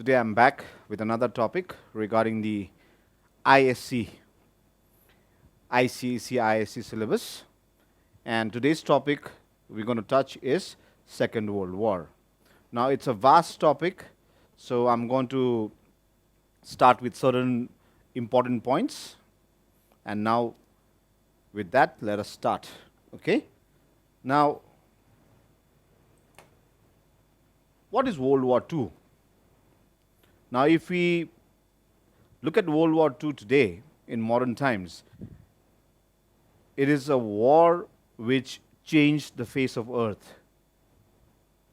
Today I'm back with another topic regarding the ISC, ICSE, ISC syllabus. And today's topic we're going to touch is Second World War. Now it's a vast topic, so I'm going to start with certain important points. And now with that, let us start. Okay? Now, what is World War II? Now, if we look at World War II today, in modern times, it is a war which changed the face of Earth,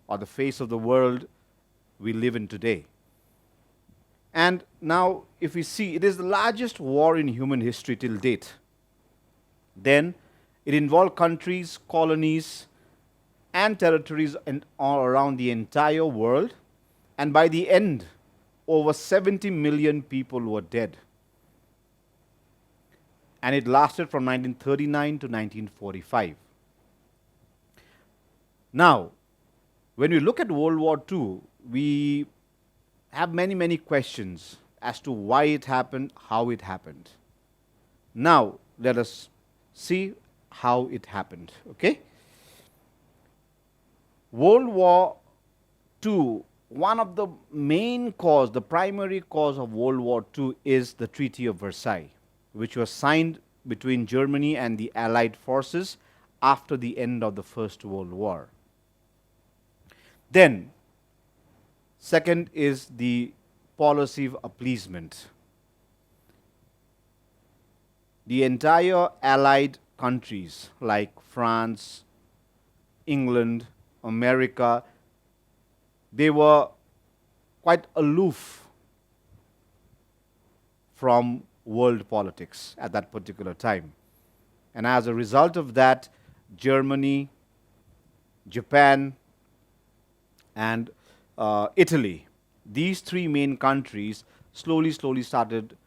or the face of the world we live in today. And now, if we see, it is the largest war in human history till date. Then, it involved countries, colonies, and territories all around the entire world. And by the end, over 70 million people were dead. And it lasted from 1939 to 1945. Now, when we look at World War II, we have many questions as to why it happened, how it happened. Now, let us see how it happened. Okay? World War II, one of the main cause, the primary cause of World War II is the Treaty of Versailles, which was signed between Germany and the Allied forces after the end of the First World War. Then, second is the policy of appeasement. The entire Allied countries like France, England, America, they were quite aloof from world politics at that particular time. And as a result of that, Germany, Japan, and Italy, these three main countries slowly started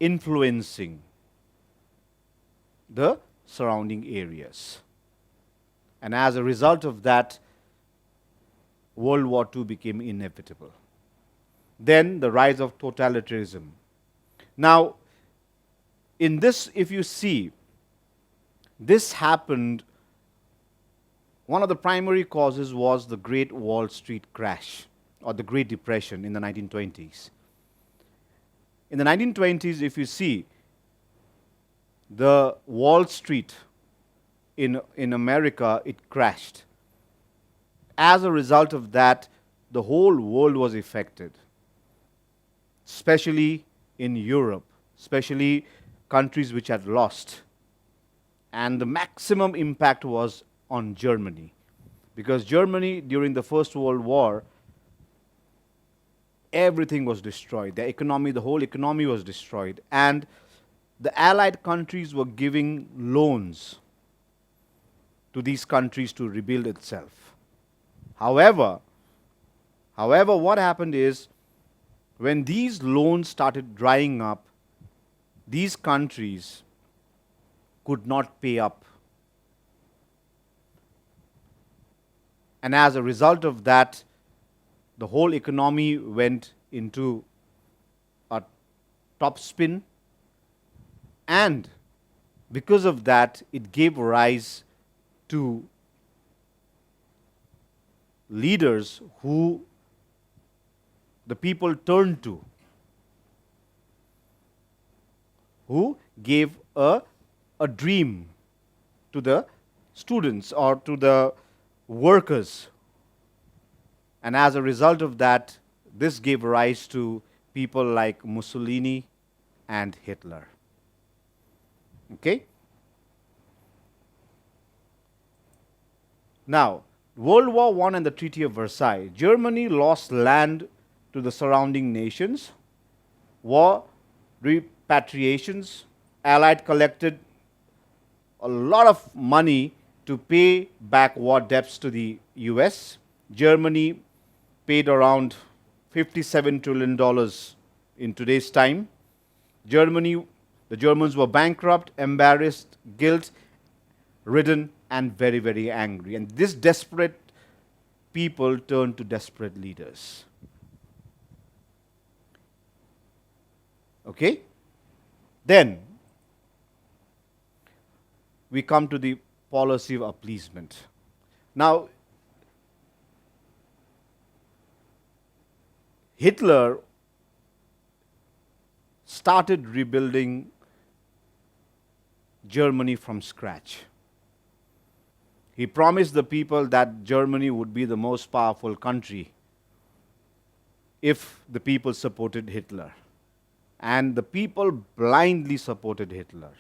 influencing the surrounding areas. And as a result of that, World War II became inevitable. Then the rise of totalitarianism. Now, in this, if you see, this happened, one of the primary causes was the Great Wall Street crash, or the Great Depression in the 1920s. In the 1920s, if you see, the Wall Street in America, it crashed. As a result of that, the whole world was affected, especially in Europe, especially countries which had lost. And the maximum impact was on Germany, because Germany, during the First World War, everything was destroyed. The economy, the whole economy was destroyed. And the Allied countries were giving loans to these countries to rebuild itself. However, what happened is, when these loans started drying up, these countries could not pay up. And as a result of that, the whole economy went into a topspin. And because of that, it gave rise to leaders who the people turned to, who gave a dream to the students or to the workers. And as a result of that, this gave rise to people like Mussolini and Hitler. Okay? Now, World War I and the Treaty of Versailles. Germany lost land to the surrounding nations. War repatriations. Allied collected a lot of money to pay back war debts to the US. Germany paid around $57 trillion in today's time. The Germans were bankrupt, embarrassed, guilt-ridden, and very angry. And this desperate people turned to desperate leaders. Okay? Then we come to the policy of appeasement. Now, Hitler started rebuilding Germany from scratch. He promised the people that Germany would be the most powerful country if the people supported Hitler. And the people blindly supported Hitler.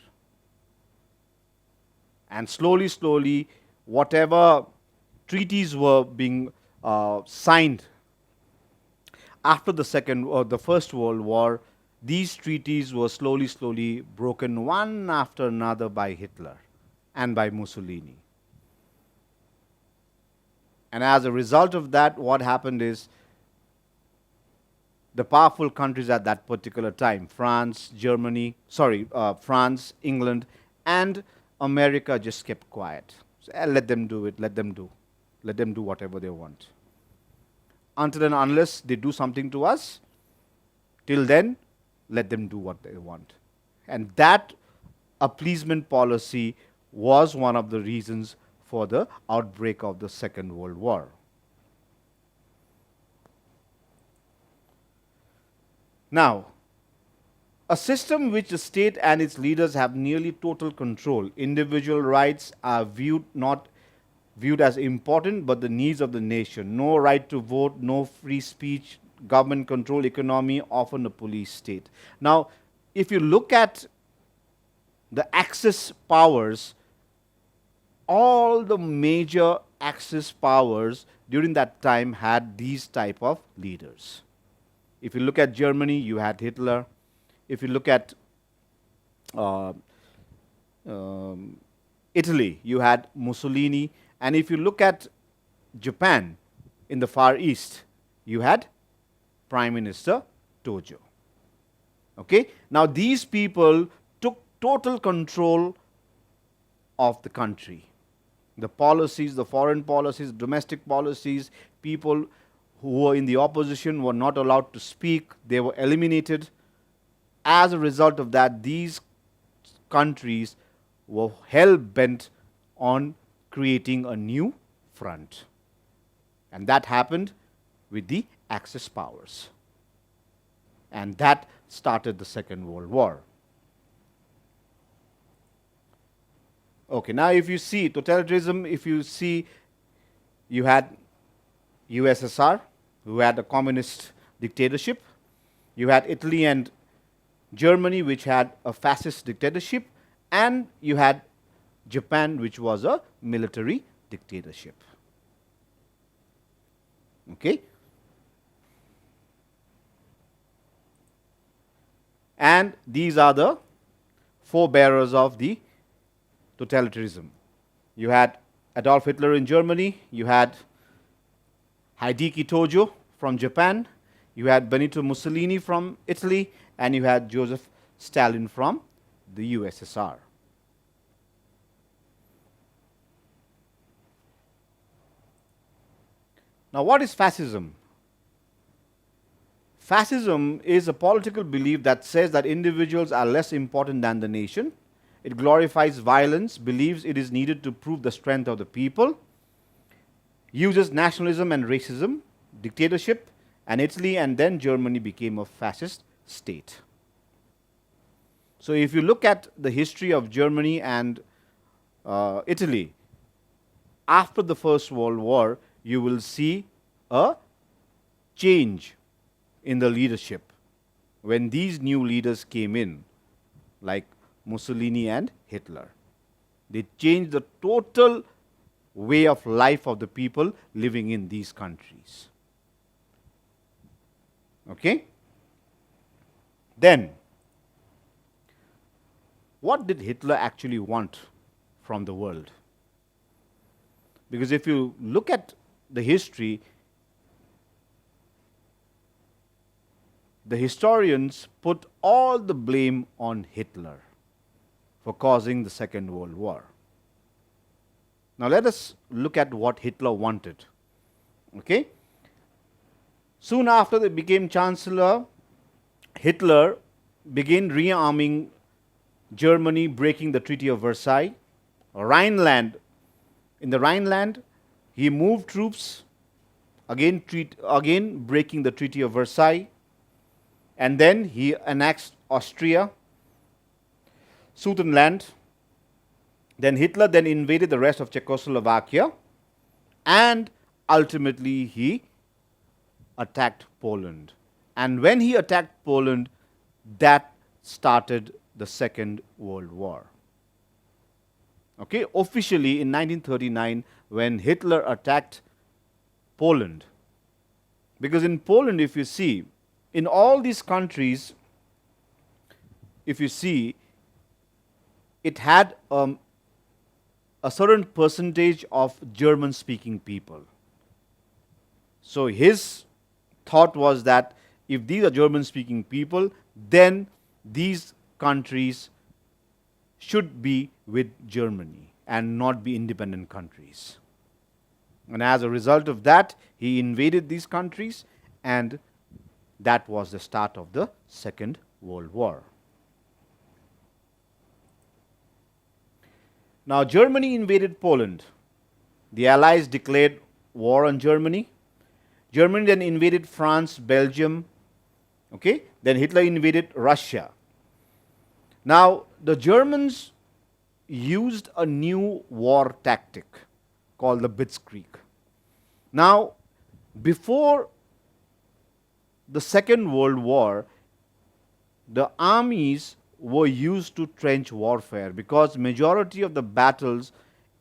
And slowly, slowly, whatever treaties were being signed after the First World War, these treaties were slowly, slowly broken one after another by Hitler and by Mussolini. And as a result of that, what happened is the powerful countries at that particular time, France, England, and America just kept quiet. So, let them do it, let them do whatever they want. Until and unless they do something to us, till then, let them do what they want. And that appeasement policy was one of the reasons for the outbreak of the Second World War. Now, a system which the state and its leaders have nearly total control. Individual rights are not viewed as important, but the needs of the nation. No right to vote, no free speech, government control economy, often a police state. Now, if you look at the Axis powers, all the major Axis powers during that time had these type of leaders. If you look at Germany, you had Hitler. If you look at Italy, you had Mussolini. And if you look at Japan in the Far East, you had Prime Minister Tojo. Okay? Now these people took total control of the country. The policies, the foreign policies, domestic policies, people who were in the opposition were not allowed to speak. They were eliminated. As a result of that, these countries were hell-bent on creating a new front. And that happened with the Axis powers. And that started the Second World War. Okay, now if you see totalitarianism, you had USSR, who had a communist dictatorship. You had Italy and Germany, which had a fascist dictatorship. And you had Japan, which was a military dictatorship. Okay? And these are the forebearers of the totalitarianism. You had Adolf Hitler in Germany, you had Hideki Tojo from Japan, you had Benito Mussolini from Italy, and you had Joseph Stalin from the USSR. Now, what is fascism? Fascism is a political belief that says that individuals are less important than the nation. It glorifies violence, believes it is needed to prove the strength of the people, uses nationalism and racism, dictatorship, and Italy and then Germany became a fascist state. So if you look at the history of Germany and Italy, after the First World War, you will see a change in the leadership when these new leaders came in, like Mussolini and Hitler. They changed the total way of life of the people living in these countries. Okay? Then, what did Hitler actually want from the world? Because if you look at the history, the historians put all the blame on Hitler for causing the Second World War. Now let us look at what Hitler wanted. Okay. Soon after they became chancellor, Hitler began rearming Germany, breaking the Treaty of Versailles. Rhineland, in the Rhineland, he moved troops, again breaking the Treaty of Versailles, and then he annexed Austria, Sudetenland. Then Hitler then invaded the rest of Czechoslovakia, and ultimately he attacked Poland. And when he attacked Poland, that started the Second World War. Okay, officially in 1939, when Hitler attacked Poland, because in Poland, if you see, in all these countries, if you see, it had a certain percentage of German-speaking people. So his thought was that if these are German-speaking people, then these countries should be with Germany and not be independent countries. And as a result of that, he invaded these countries, and that was the start of the Second World War. Now, Germany invaded Poland. The Allies declared war on Germany. Germany then invaded France, Belgium. Okay? Then Hitler invaded Russia. Now, the Germans used a new war tactic called the Blitzkrieg. Now, before the Second World War, the armies were used to trench warfare, because majority of the battles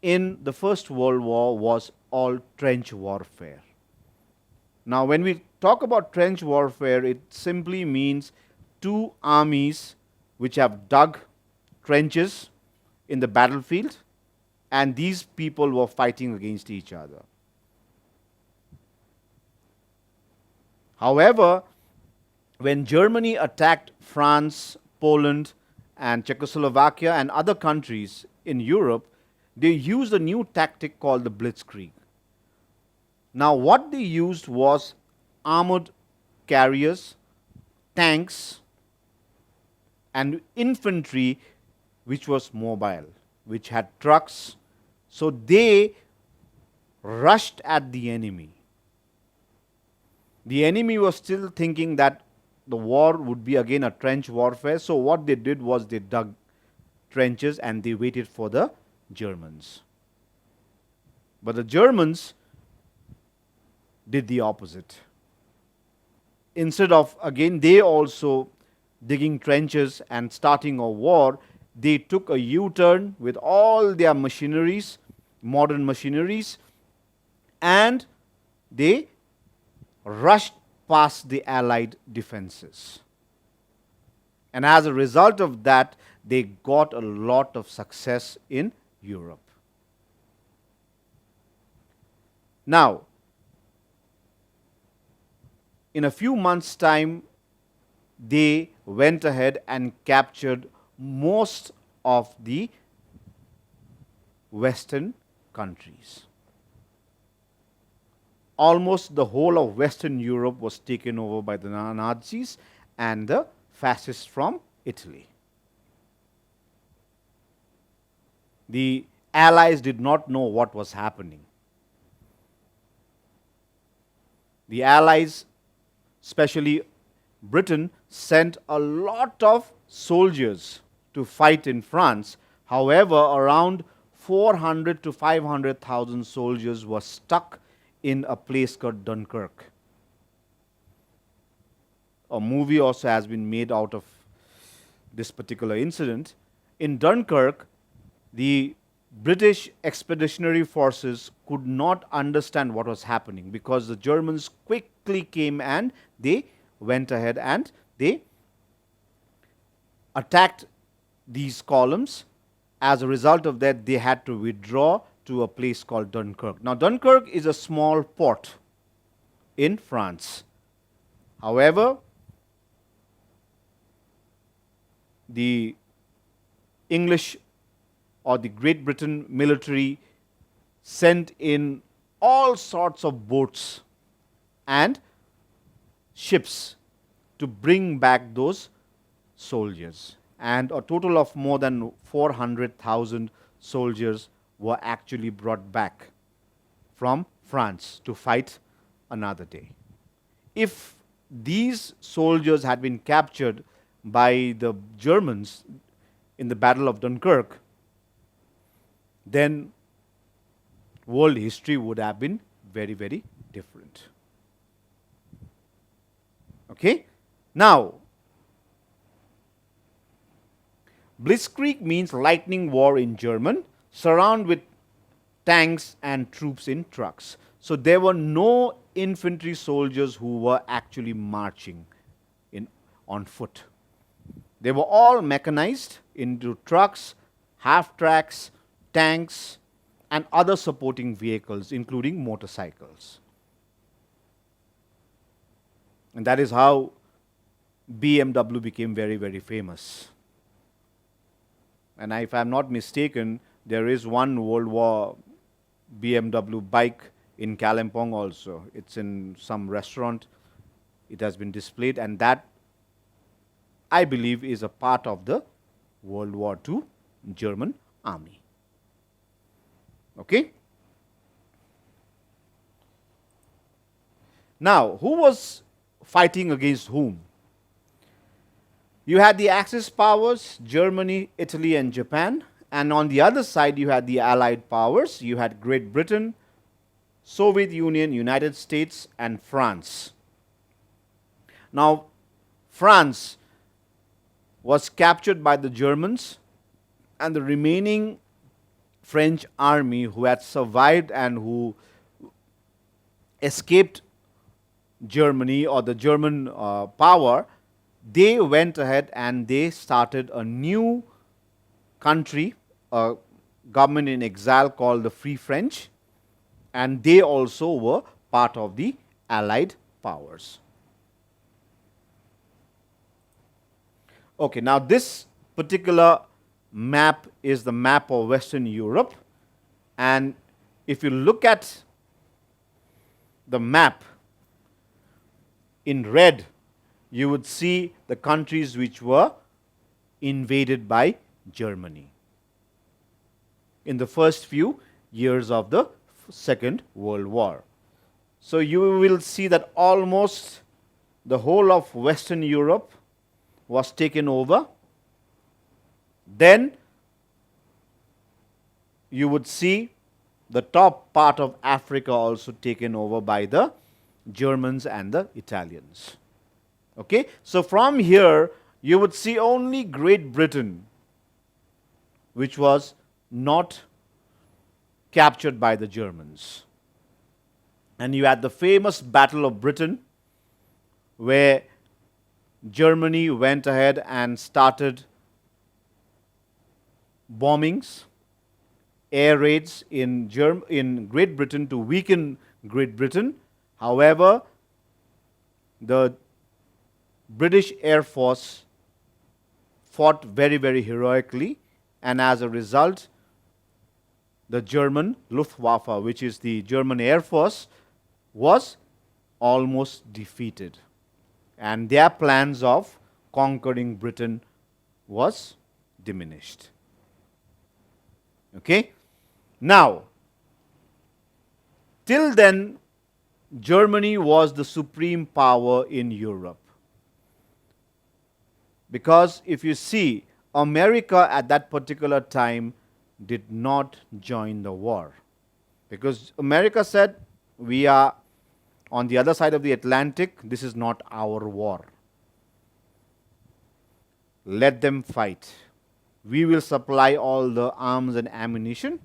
in the First World War was all trench warfare. Now, when we talk about trench warfare, it simply means two armies which have dug trenches in the battlefield, and these people were fighting against each other. However, when Germany attacked France, Poland, and Czechoslovakia and other countries in Europe, they used a new tactic called the Blitzkrieg. Now, what they used was armored carriers, tanks, and infantry which was mobile, which had trucks. So they rushed at the enemy. The enemy was still thinking that the war would be again a trench warfare. So what they did was they dug trenches and they waited for the Germans. But the Germans did the opposite. Instead of, again, they also digging trenches and starting a war, they took a U-turn with all their machineries, modern machineries, and they rushed past the Allied defenses. And as a result of that, they got a lot of success in Europe. Now, in a few months' time, they went ahead and captured most of the Western countries. Almost the whole of Western Europe was taken over by the Nazis and the fascists from Italy. The Allies did not know what was happening. The Allies, especially Britain, sent a lot of soldiers to fight in France. However, around 400 to 500,000 soldiers were stuck in a place called Dunkirk. A movie also has been made out of this particular incident. In Dunkirk, the British expeditionary forces could not understand what was happening, because the Germans quickly came and they went ahead and they attacked these columns. As a result of that, they had to withdraw to a place called Dunkirk. Now, Dunkirk is a small port in France. However, the English or the Great Britain military sent in all sorts of boats and ships to bring back those soldiers. And a total of more than 400,000 soldiers were actually brought back from France to fight another day. If these soldiers had been captured by the Germans in the Battle of Dunkirk, then world history would have been very, very different. Okay? Now, Blitzkrieg means lightning war in German, surround with tanks and troops in trucks. So there were no infantry soldiers who were actually marching on foot. They were all mechanized into trucks, half-tracks, tanks, and other supporting vehicles, including motorcycles. And that is how BMW became very, very famous. And if I'm not mistaken, there is one World War BMW bike in Kalimpong also. It's in some restaurant. It has been displayed, and that, I believe, is a part of the World War II German army. Okay? Now, who was fighting against whom? You had the Axis powers, Germany, Italy, and Japan. And on the other side, you had the Allied powers. You had Great Britain, Soviet Union, United States, and France. Now, France was captured by the Germans, and the remaining French army who had survived and who escaped Germany or the German power, they went ahead and they started a new country, a government in exile called the Free French, and they also were part of the Allied powers. Okay, now this particular map is the map of Western Europe, and if you look at the map in red, you would see the countries which were invaded by Germany in the first few years of the Second World War. So you will see that almost the whole of Western Europe was taken over. Then you would see the top part of Africa also taken over by the Germans and the Italians. Okay, so from here you would see only Great Britain, which was not captured by the Germans. And you had the famous Battle of Britain, where Germany went ahead and started bombings, air raids in Great Britain to weaken Great Britain. However, the British Air Force fought very, very heroically, and as a result, the German Luftwaffe, which is the German Air Force, was almost defeated, and their plans of conquering Britain was diminished. Okay? Now, till then, Germany was the supreme power in Europe. Because if you see, America at that particular time did not join the war. Because America said, we are on the other side of the Atlantic, this is not our war. Let them fight. We will supply all the arms and ammunition.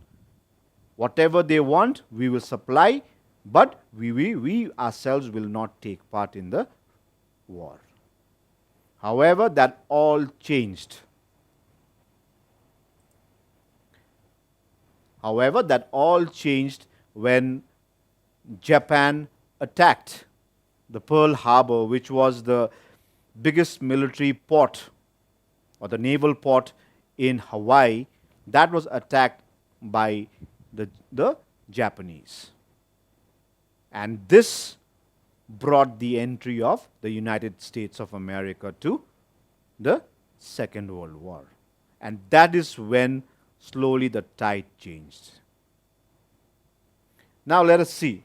Whatever they want, we will supply, but we ourselves will not take part in the war. However, that all changed. However, that all changed when Japan attacked the Pearl Harbor, which was the biggest military port or the naval port in Hawaii. That was attacked by the Japanese. And this brought the entry of the United States of America to the Second World War. And that is when slowly the tide changed. Now let us see.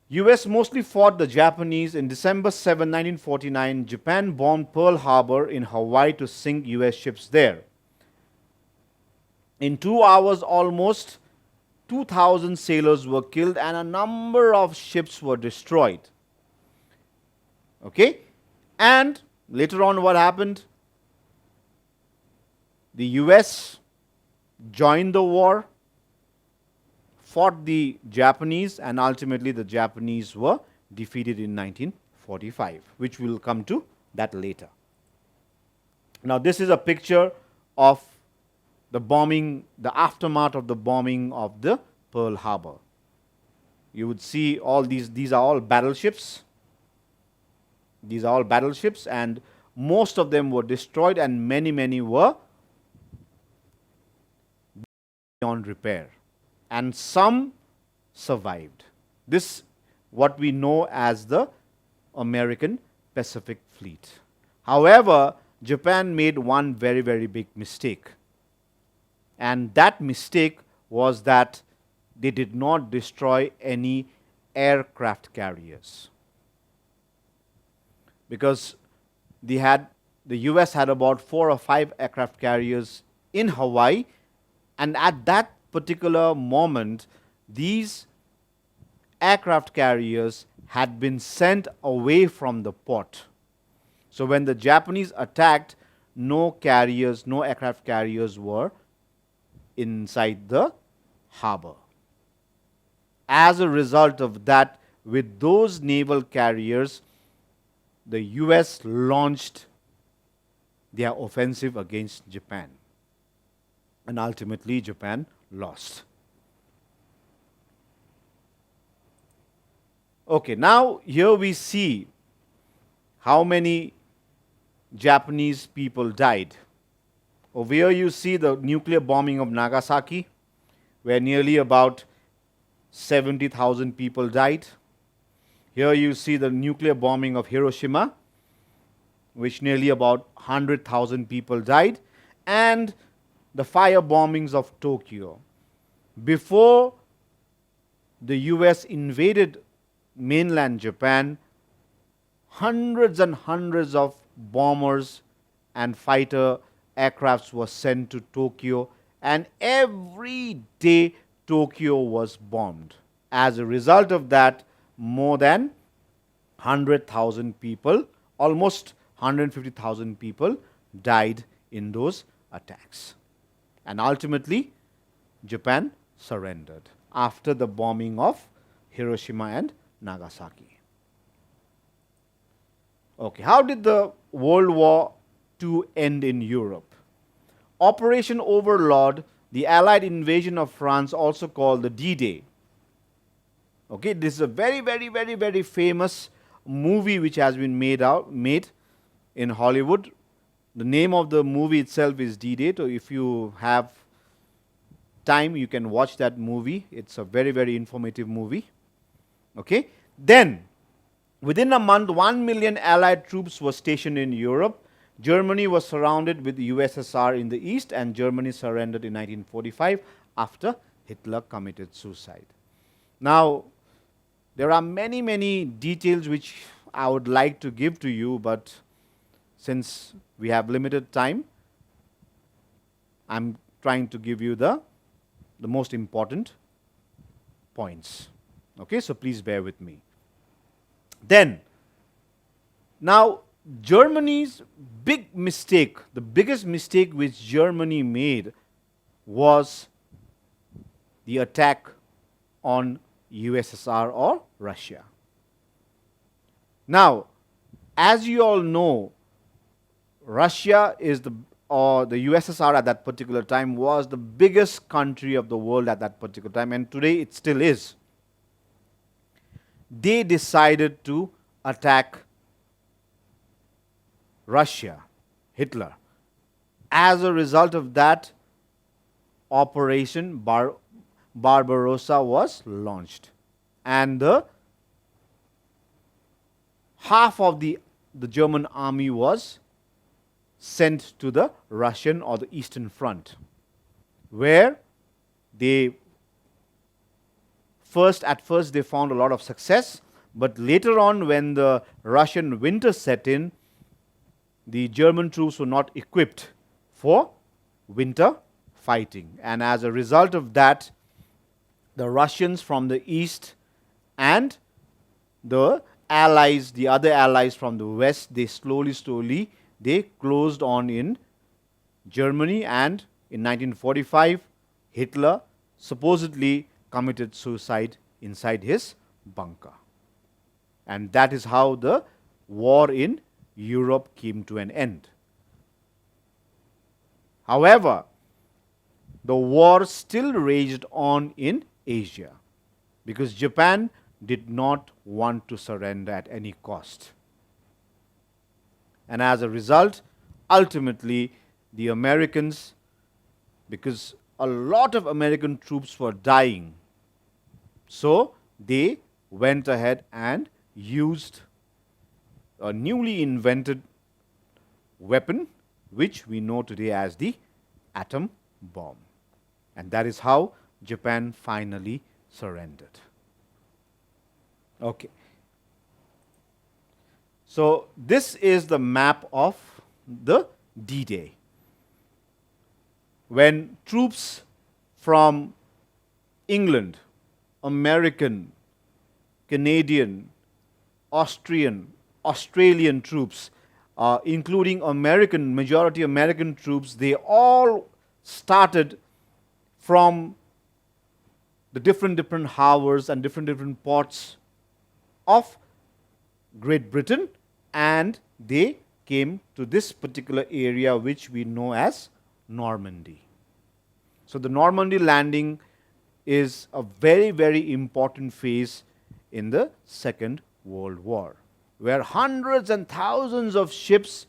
US mostly fought the Japanese. In December 7, 1949, Japan bombed Pearl Harbor in Hawaii to sink US ships there. In 2 hours, almost 2,000 sailors were killed and a number of ships were destroyed. Okay? And later on, what happened? The US joined the war, fought the Japanese, and ultimately the Japanese were defeated in 1945, which we'll come to that later. Now, this is a picture of the bombing, the aftermath of the bombing of the Pearl Harbor. You would see all these are all battleships. These are all battleships, and most of them were destroyed and many were beyond repair. And some survived. This what we know as the American Pacific Fleet. However, Japan made one very big mistake. And that mistake was that they did not destroy any aircraft carriers. Because the US had about 4 or 5 aircraft carriers in Hawaii, and at that particular moment, these aircraft carriers had been sent away from the port. So when the Japanese attacked, no aircraft carriers were inside the harbor. As a result of that, with those naval carriers, the US launched their offensive against Japan. And ultimately, Japan lost. Okay, now here we see how many Japanese people died. Over here you see the nuclear bombing of Nagasaki, where nearly about 70,000 people died. Here you see the nuclear bombing of Hiroshima, which nearly about 100,000 people died, and the fire bombings of Tokyo. Before the US invaded mainland Japan, hundreds and hundreds of bombers and fighter aircrafts were sent to Tokyo, and every day Tokyo was bombed. As a result of that, more than 100,000 people, almost 150,000 people died in those attacks. And ultimately, Japan surrendered after the bombing of Hiroshima and Nagasaki. Okay, how did the World War II end in Europe? Operation Overlord, the Allied invasion of France, also called the D-Day. Okay, this is a very famous movie which has been made in Hollywood. The name of the movie itself is D-Day. So if you have time, you can watch that movie. It's a very informative movie. Okay. Then, within a month, 1 million Allied troops were stationed in Europe. Germany was surrounded with the USSR in the east, and Germany surrendered in 1945 after Hitler committed suicide. Now, there are many details which I would like to give to you, but since we have limited time, I'm trying to give you the most important points. Okay, so please bear with me. Then, now Germany's big mistake, the biggest mistake which Germany made was the attack on USSR or Russia. Now, as you all know, Russia is the USSR at that particular time was the biggest country of the world at that particular time, and today it still is. They decided to attack Russia, Hitler. As a result of that, Operation Barbarossa was launched. and the half of the German army was sent to the Russian or the Eastern Front, where they at first they found a lot of success, but later on, when the Russian winter set in, the German troops were not equipped for winter fighting, and as a result of that, the Russians from the east and the allies, the other allies from the west, they slowly they closed on in Germany, and in 1945 Hitler supposedly committed suicide inside his bunker. And that is how the war in Europe came to an end. However, the war still raged on in Asia, because Japan did not want to surrender at any cost. And as a result, ultimately, the Americans, because a lot of American troops were dying, so they went ahead and used a newly invented weapon, which we know today as the atom bomb. And that is how Japan finally surrendered. Okay. So this is the map of the D-Day, when troops from England, American, Canadian, Australian troops, including majority American troops, they all started from the different harbors and different ports of Great Britain, and they came to this particular area which we know as Normandy. So the Normandy landing is a very important phase in the Second World War, where hundreds and thousands of ships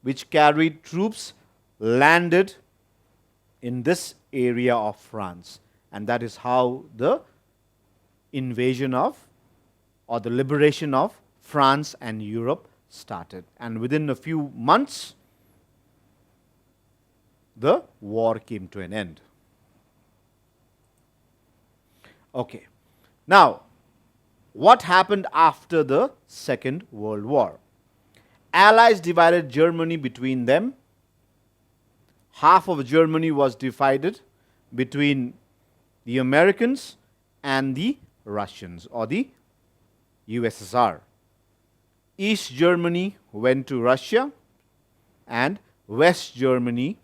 which carried troops landed in this area of France. And that is how the invasion of, or the liberation of, France and Europe started. And within a few months, the war came to an end. Okay. Now, what happened after the Second World War? Allies divided Germany between them. Half of Germany was divided between the Americans and the Russians, or the USSR. East Germany went to Russia, and West Germany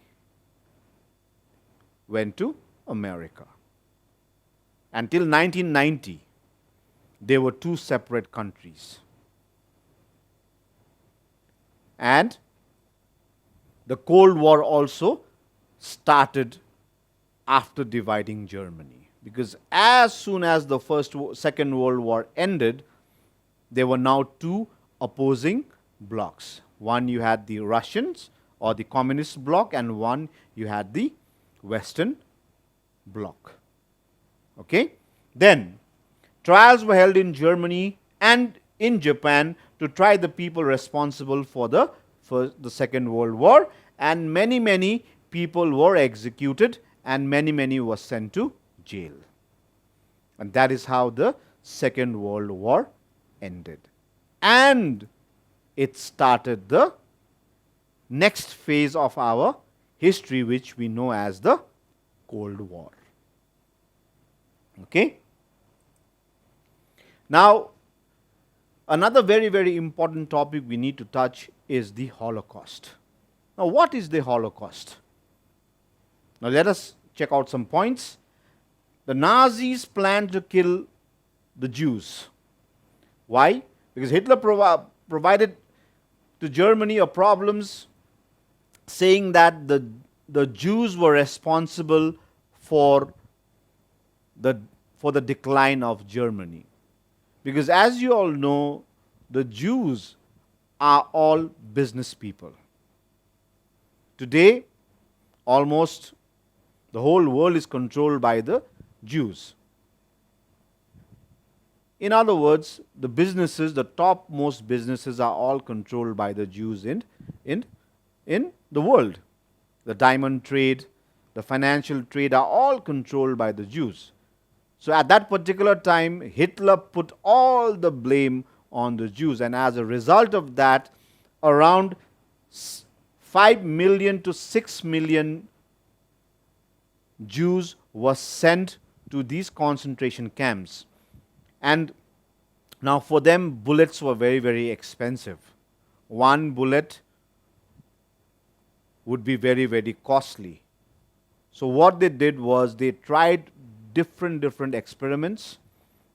went to America. Until 1990, they were two separate countries. And the Cold War also started after dividing Germany, because as soon as the Second World War ended, there were now two opposing blocs. One, you had the Russians or the Communist bloc, and one, you had the Western bloc. Okay? Then, trials were held in Germany and in Japan to try the people responsible for the Second World War, and many people were executed, and many were sent to jail. And that is how the Second World War ended. And it started the next phase of our history, which we know as the Cold War. Okay? Now, another very important topic we need to touch is the Holocaust. Now, what is the Holocaust? Now, let us check out some points. The Nazis planned to kill the Jews. Why? Because Hitler provided to Germany a problems, saying that the Jews were responsible for the decline of Germany. Because as you all know, the Jews are all business people. Today, almost the whole world is controlled by the Jews. In other words, the businesses, the topmost businesses are all controlled by the Jews in, in the world. The diamond trade, the financial trade are all controlled by the Jews. So at that particular time, Hitler put all the blame on the Jews, and as a result of that, around 5 million to 6 million Jews were sent to these concentration camps. And now for them, bullets were very, very expensive. One bullet would be very, very costly. So what they did was they tried different experiments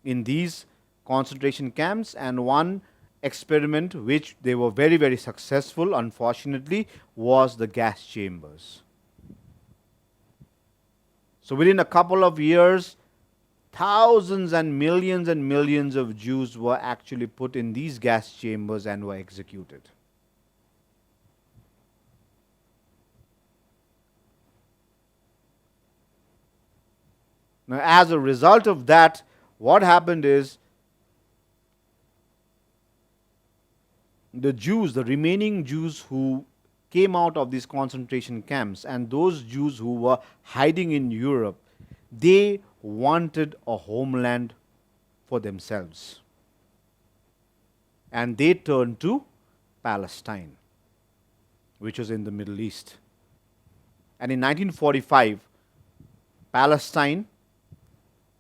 in these concentration camps, and one experiment which they were very, very successful, unfortunately, was the gas chambers. So within a couple of years, thousands and millions of Jews were actually put in these gas chambers and were executed. Now, as a result of that, what happened is the Jews, the remaining Jews who came out of these concentration camps, and those Jews who were hiding in Europe, they wanted a homeland for themselves. And they turned to Palestine, which was in the Middle East. And in 1945, Palestine,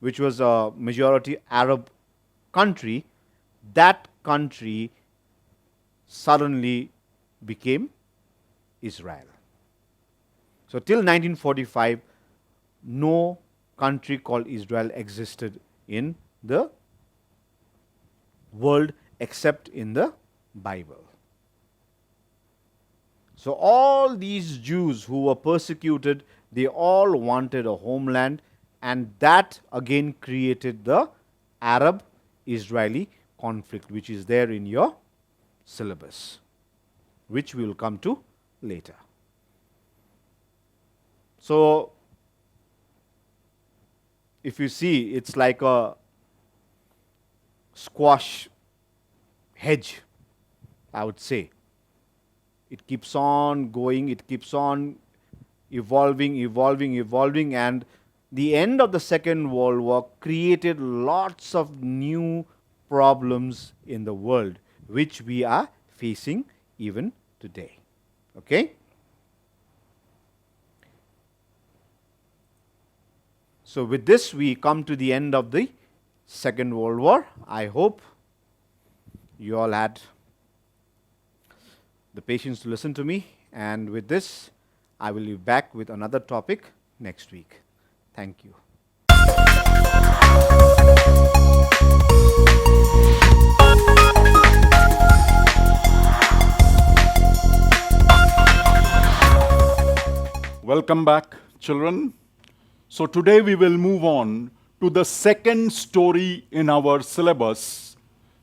which was a majority Arab country, that country suddenly became Israel. So till 1945, no country called Israel existed in the world except in the Bible. So all these Jews who were persecuted, they all wanted a homeland, and that again created the Arab-Israeli conflict, which is there in your syllabus, which we will come to later. So if you see, it's like a squash hedge, I would say. It keeps on going, it keeps on evolving, and the end of the Second World War created lots of new problems in the world, which we are facing even today. Okay? So with this, we come to the end of the Second World War. I hope you all had the patience to listen to me, and with this, I will be back with another topic next week. Thank you. Welcome back, children. So today we will move on to the second story in our syllabus,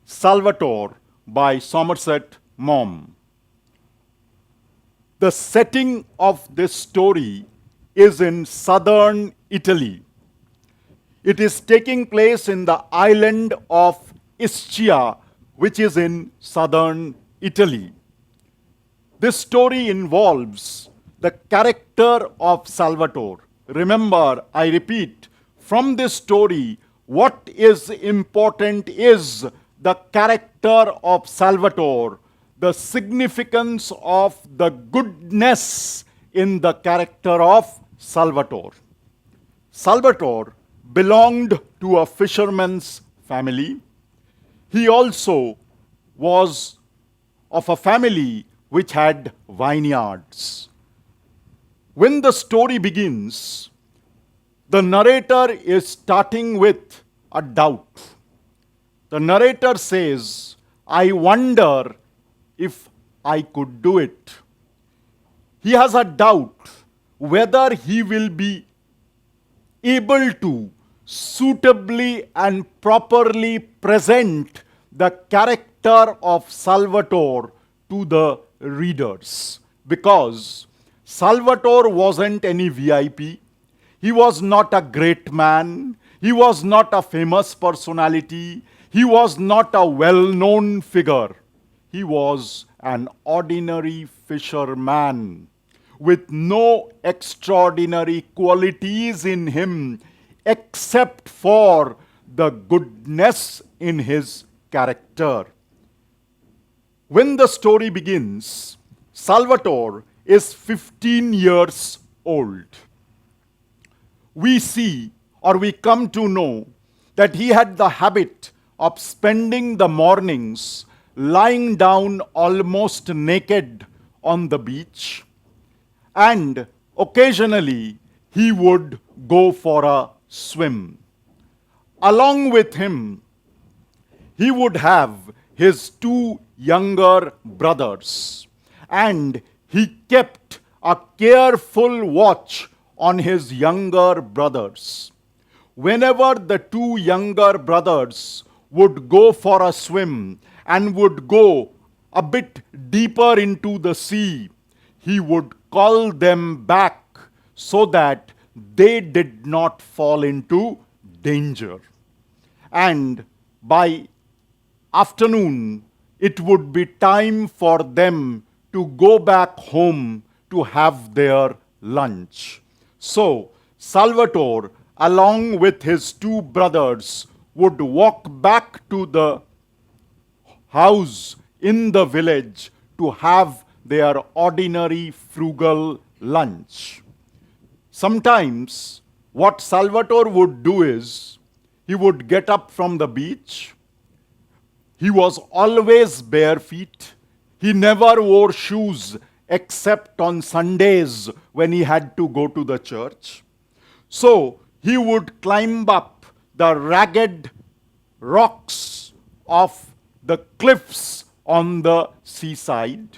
Salvatore by Somerset Maugham. The setting of this story is in southern Italy. It is taking place in the island of Ischia, which is in southern Italy. This story involves the character of Salvatore. Remember, I repeat, from this story, what is important is the character of Salvatore, the significance of the goodness in the character of Salvatore. Salvatore belonged to a fisherman's family. He also was of a family which had vineyards. When the story begins, the narrator is starting with a doubt. The narrator says, I wonder if I could do it. He has a doubt whether he will be able to suitably and properly present the character of Salvatore to the readers, because Salvatore wasn't any VIP. He was not a great man. He was not a famous personality. He was not a well-known figure. He was an ordinary fisherman with no extraordinary qualities in him except for the goodness in his character. When the story begins, Salvatore is 15 years old. We see, or we come to know, that he had the habit of spending the mornings lying down almost naked on the beach, and occasionally he would go for a swim. Along with him, he would have his two younger brothers, and he kept a careful watch on his younger brothers. Whenever the two younger brothers would go for a swim and would go a bit deeper into the sea, he would call them back so that they did not fall into danger. And by afternoon, it would be time for them to go back home to have their lunch. So, Salvatore, along with his two brothers, would walk back to the house in the village to have their ordinary frugal lunch. Sometimes, what Salvatore would do is, he would get up from the beach. He was always bare feet. He never wore shoes except on Sundays when he had to go to the church. So he would climb up the ragged rocks of the cliffs on the seaside.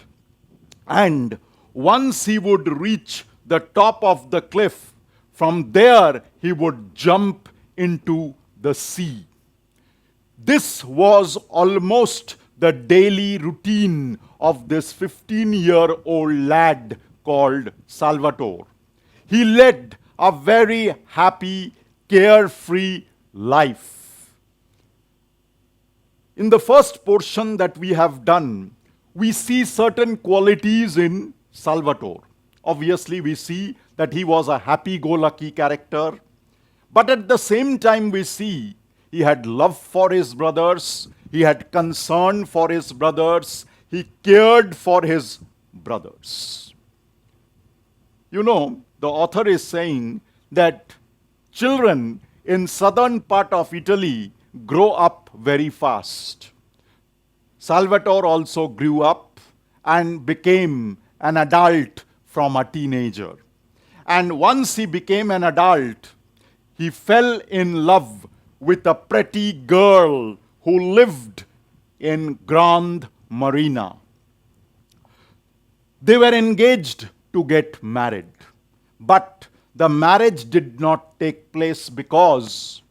And once he would reach the top of the cliff, from there he would jump into the sea. This was almost the daily routine of this 15-year-old lad called Salvatore. He led a very happy, carefree life. In the first portion that we have done, we see certain qualities in Salvatore. Obviously, we see that he was a happy-go-lucky character. But at the same time, we see he had love for his brothers, he had concern for his brothers, he cared for his brothers. You know, the author is saying that children in southern part of Italy grow up very fast. Salvatore also grew up and became an adult from a teenager. And once he became an adult, he fell in love with a pretty girl who lived in Grand Marina. They were engaged to get married, but the marriage did not take place because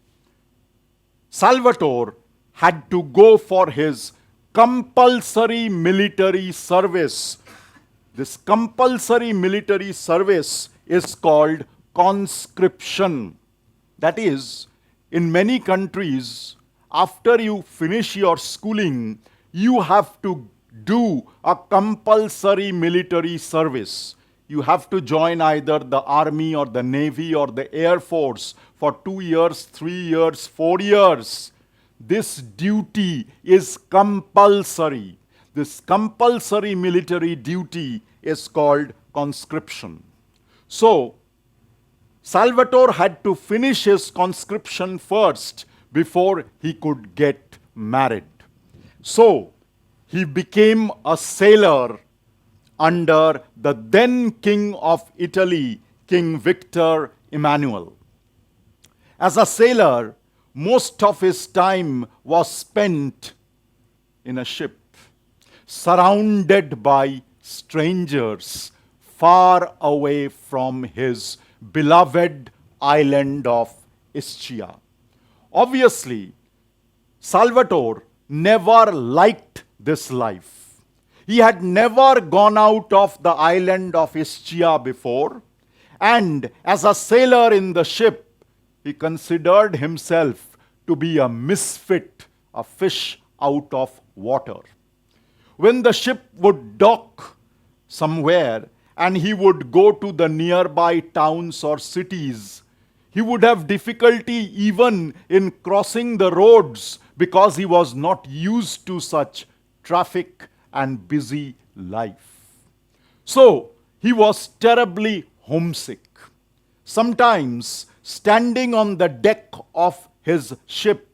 Salvatore had to go for his compulsory military service. This compulsory military service is called conscription. That is, in many countries, after you finish your schooling, you have to do a compulsory military service. You have to join either the army or the navy or the air force for 2 years, 3 years, 4 years. This duty is compulsory. This compulsory military duty is called conscription. So, Salvatore had to finish his conscription first before he could get married. So, he became a sailor under the then King of Italy, King Victor Emmanuel. As a sailor, most of his time was spent in a ship, surrounded by strangers, far away from his beloved island of Ischia. Obviously, Salvatore never liked this life. He had never gone out of the island of Ischia before, and as a sailor in the ship, he considered himself to be a misfit, a fish out of water. When the ship would dock somewhere and he would go to the nearby towns or cities, he would have difficulty even in crossing the roads because he was not used to such traffic and busy life. So he was terribly homesick. Sometimes, standing on the deck of his ship,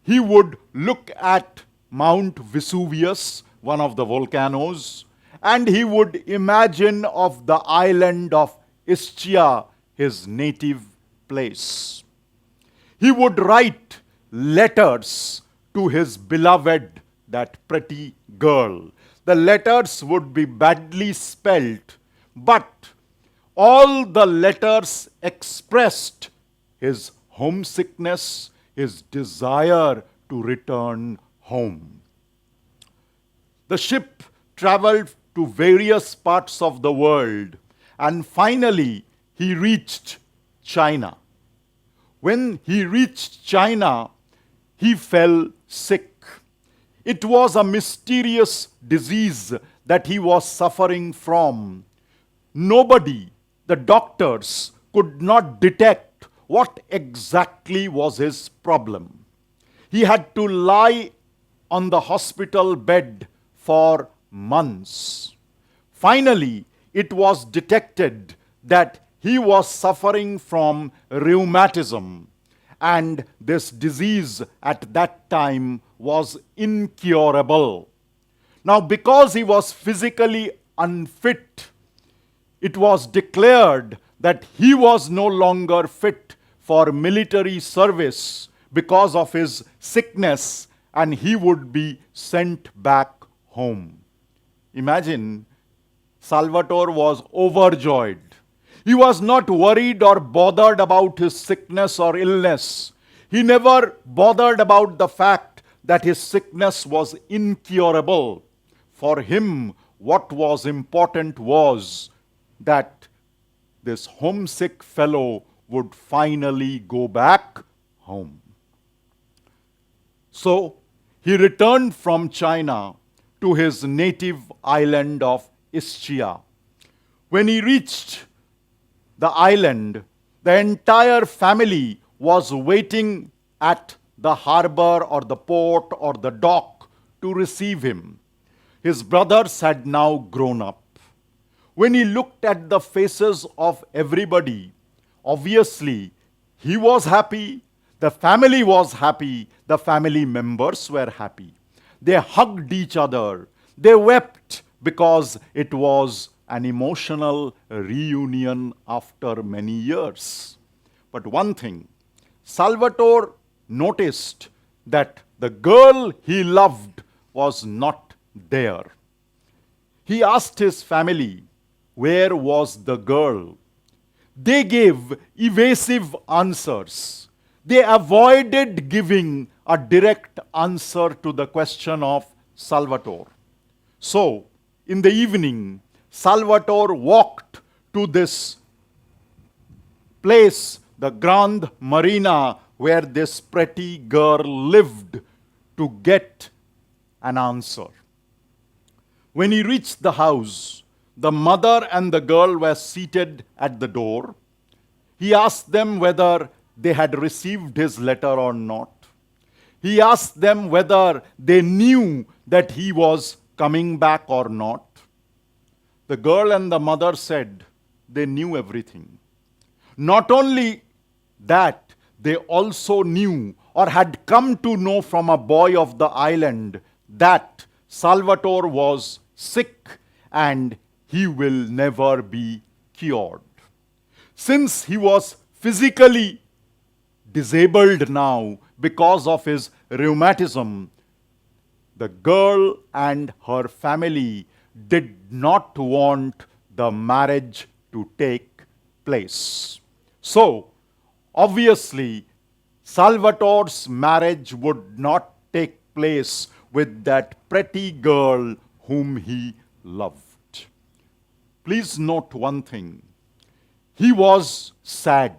he would look at Mount Vesuvius, one of the volcanoes, and he would imagine of the island of Ischia, his native place. He would write letters to his beloved, that pretty girl. The letters would be badly spelt, but all the letters expressed his homesickness, his desire to return home. The ship traveled to various parts of the world, and finally he reached China. When he reached China, he fell sick. It was a mysterious disease that he was suffering from. Nobody, the doctors, could not detect what exactly was his problem. He had to lie on the hospital bed for months. Finally, it was detected that he was suffering from rheumatism, and this disease at that time was incurable. Now, because he was physically unfit, it was declared that he was no longer fit for military service because of his sickness, and he would be sent back home. Imagine, Salvatore was overjoyed. He was not worried or bothered about his sickness or illness. He never bothered about the fact that his sickness was incurable. For him, what was important was that this homesick fellow would finally go back home. So, he returned from China to his native island of Ischia. When he reached the island, the entire family was waiting at the harbor or the port or the dock to receive him. His brothers had now grown up. When he looked at the faces of everybody, obviously he was happy, the family was happy, the family members were happy. They hugged each other, they wept because it was an emotional reunion after many years. But one thing, Salvatore noticed that the girl he loved was not there. He asked his family, where was the girl? They gave evasive answers. They avoided giving a direct answer to the question of Salvatore. So, in the evening, Salvatore walked to this place, the Grand Marina, where this pretty girl lived, to get an answer. When he reached the house, the mother and the girl were seated at the door. He asked them whether they had received his letter or not. He asked them whether they knew that he was coming back or not. The girl and the mother said they knew everything. Not only that, they also knew or had come to know from a boy of the island that Salvatore was sick and he will never be cured. Since he was physically disabled now because of his rheumatism, the girl and her family did not want the marriage to take place. So, obviously, Salvatore's marriage would not take place with that pretty girl whom he loved. Please note one thing. He was sad.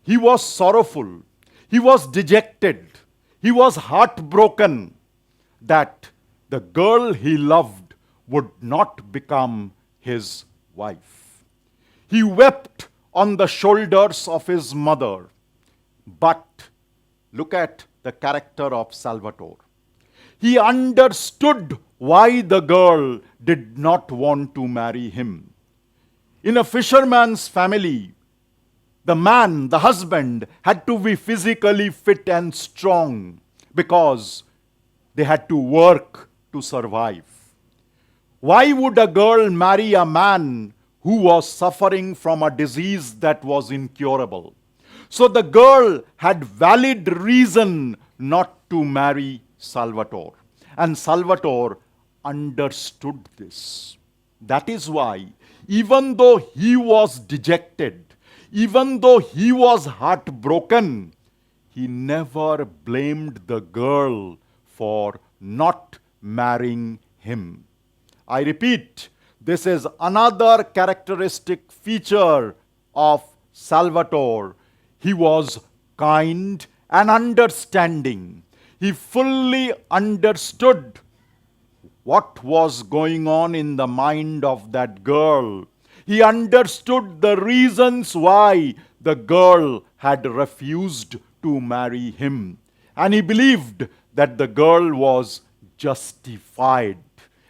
He was sorrowful. He was dejected. He was heartbroken that the girl he loved would not become his wife. He wept on the shoulders of his mother. But look at the character of Salvatore. He understood why the girl did not want to marry him. In a fisherman's family, the man, the husband, had to be physically fit and strong because they had to work to survive. Why would a girl marry a man who was suffering from a disease that was incurable? So the girl had valid reason not to marry Salvatore. And Salvatore understood this. That is why, even though he was dejected, even though he was heartbroken, he never blamed the girl for not marrying him. I repeat, this is another characteristic feature of Salvatore. He was kind and understanding. He fully understood what was going on in the mind of that girl. He understood the reasons why the girl had refused to marry him. And he believed that the girl was justified.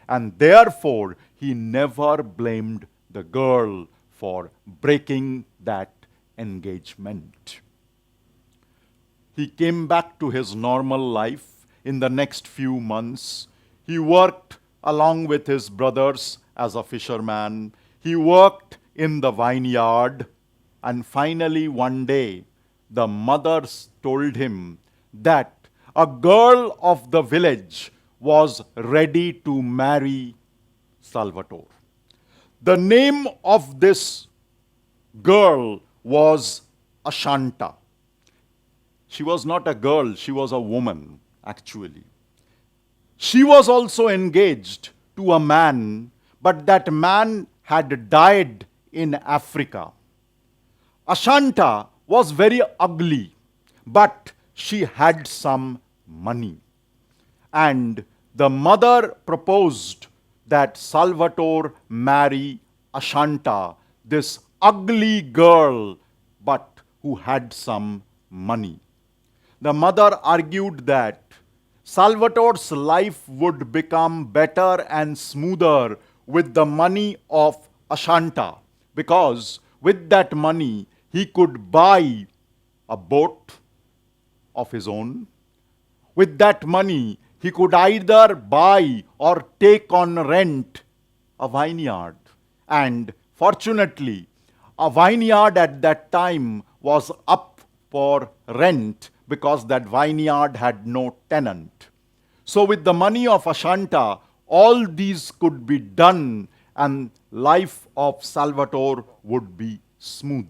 And therefore, he never blamed the girl for breaking that engagement. He came back to his normal life in the next few months. He worked along with his brothers as a fisherman. He worked in the vineyard. And finally, one day, the mothers told him that a girl of the village was ready to marry Salvatore. The name of this girl was Ashanta. She was not a girl, she was a woman, actually. She was also engaged to a man, but that man had died in Africa. Ashanta was very ugly, but she had some money. And the mother proposed that Salvatore marry Ashanta, this ugly girl, but who had some money. The mother argued that Salvatore's life would become better and smoother with the money of Ashanta, because with that money he could buy a boat of his own. With that money he could either buy or take on rent a vineyard. And fortunately, a vineyard at that time was up for rent because that vineyard had no tenant. So with the money of Ashanta, all these could be done and life of Salvatore would be smooth.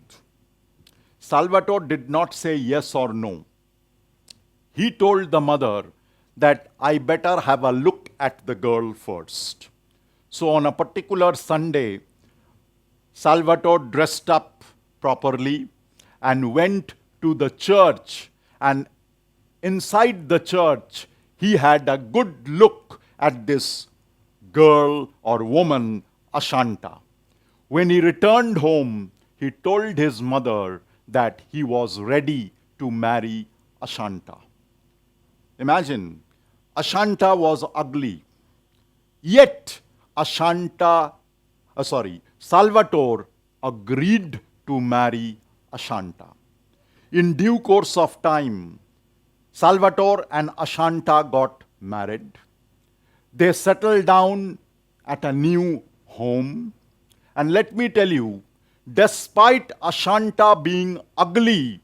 Salvatore did not say yes or no. He told the mother that I better have a look at the girl first. So on a particular Sunday, Salvatore dressed up properly and went to the church, and inside the church he had a good look at this girl or woman, Ashanta. When he returned home, he told his mother that he was ready to marry Ashanta. Imagine, Ashanta was ugly. Yet, Salvatore agreed to marry Ashanta. In due course of time, Salvatore and Ashanta got married. They settled down at a new home. And let me tell you, despite Ashanta being ugly,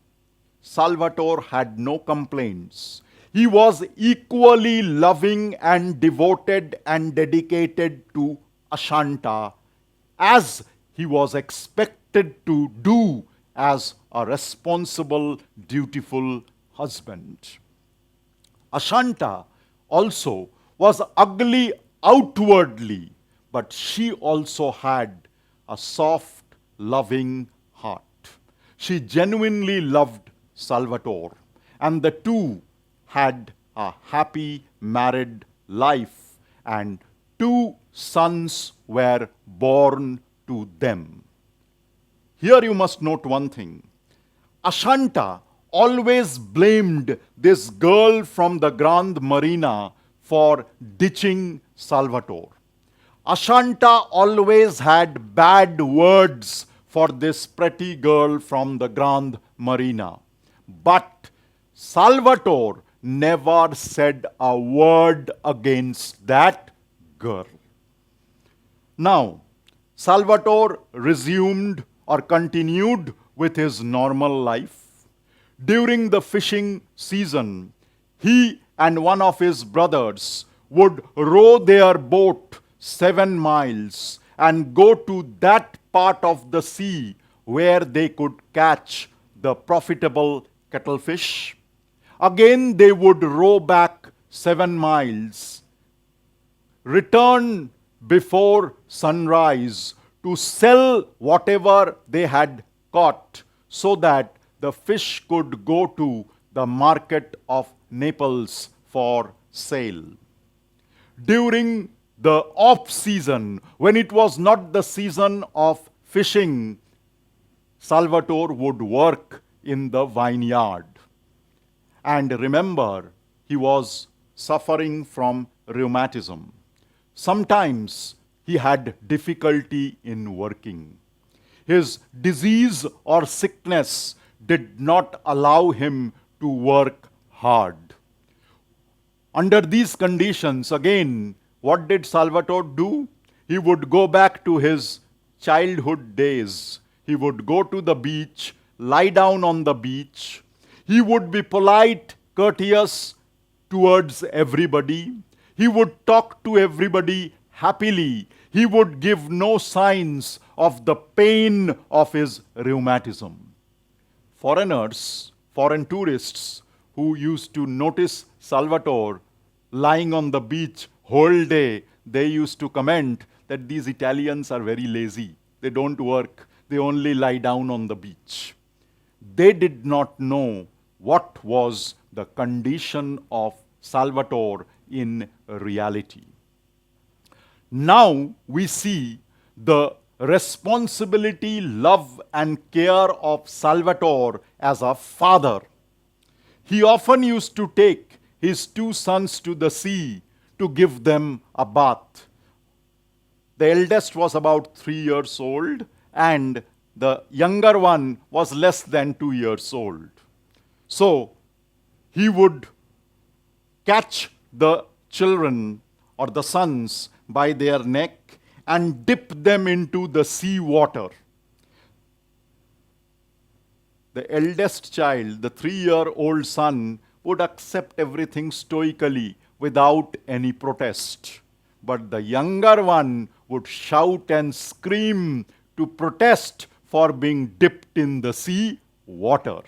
Salvatore had no complaints. He was equally loving and devoted and dedicated to Ashanta as he was expected to do as a responsible, dutiful husband. Ashanta also was ugly outwardly, but she also had a soft, loving heart. She genuinely loved Salvatore, and the two had a happy married life, and 2 sons were born to them. Here you must note one thing. Ashanta always blamed this girl from the Grand Marina for ditching Salvatore. Ashanta always had bad words for this pretty girl from the Grand Marina. But Salvatore never said a word against that girl. Now, Salvatore resumed or continued with his normal life. During the fishing season, he and one of his brothers would row their boat 7 miles and go to that part of the sea where they could catch the profitable cuttlefish. Again, they would row back 7 miles, return before sunrise to sell whatever they had caught so that the fish could go to the market of Naples for sale. During the off season, when it was not the season of fishing, Salvatore would work in the vineyard. And remember, he was suffering from rheumatism. Sometimes he had difficulty in working. His disease or sickness did not allow him to work hard. Under these conditions, again, what did Salvatore do? He would go back to his childhood days. He would go to the beach, lie down on the beach. He would be polite, courteous towards everybody. He would talk to everybody happily. He would give no signs of the pain of his rheumatism. Foreigners, foreign tourists who used to notice Salvatore lying on the beach whole day, they used to comment that these Italians are very lazy. They don't work. They only lie down on the beach. They did not know what was the condition of Salvatore in reality. Now we see the responsibility, love, and care of Salvatore as a father. He often used to take his 2 sons to the sea to give them a bath. The eldest was about 3 years old, and the younger one was less than 2 years old. So he would catch the children or the sons by their neck and dip them into the sea water. The eldest child, the 3-year-old son, would accept everything stoically without any protest. But the younger one would shout and scream to protest for being dipped in the sea water.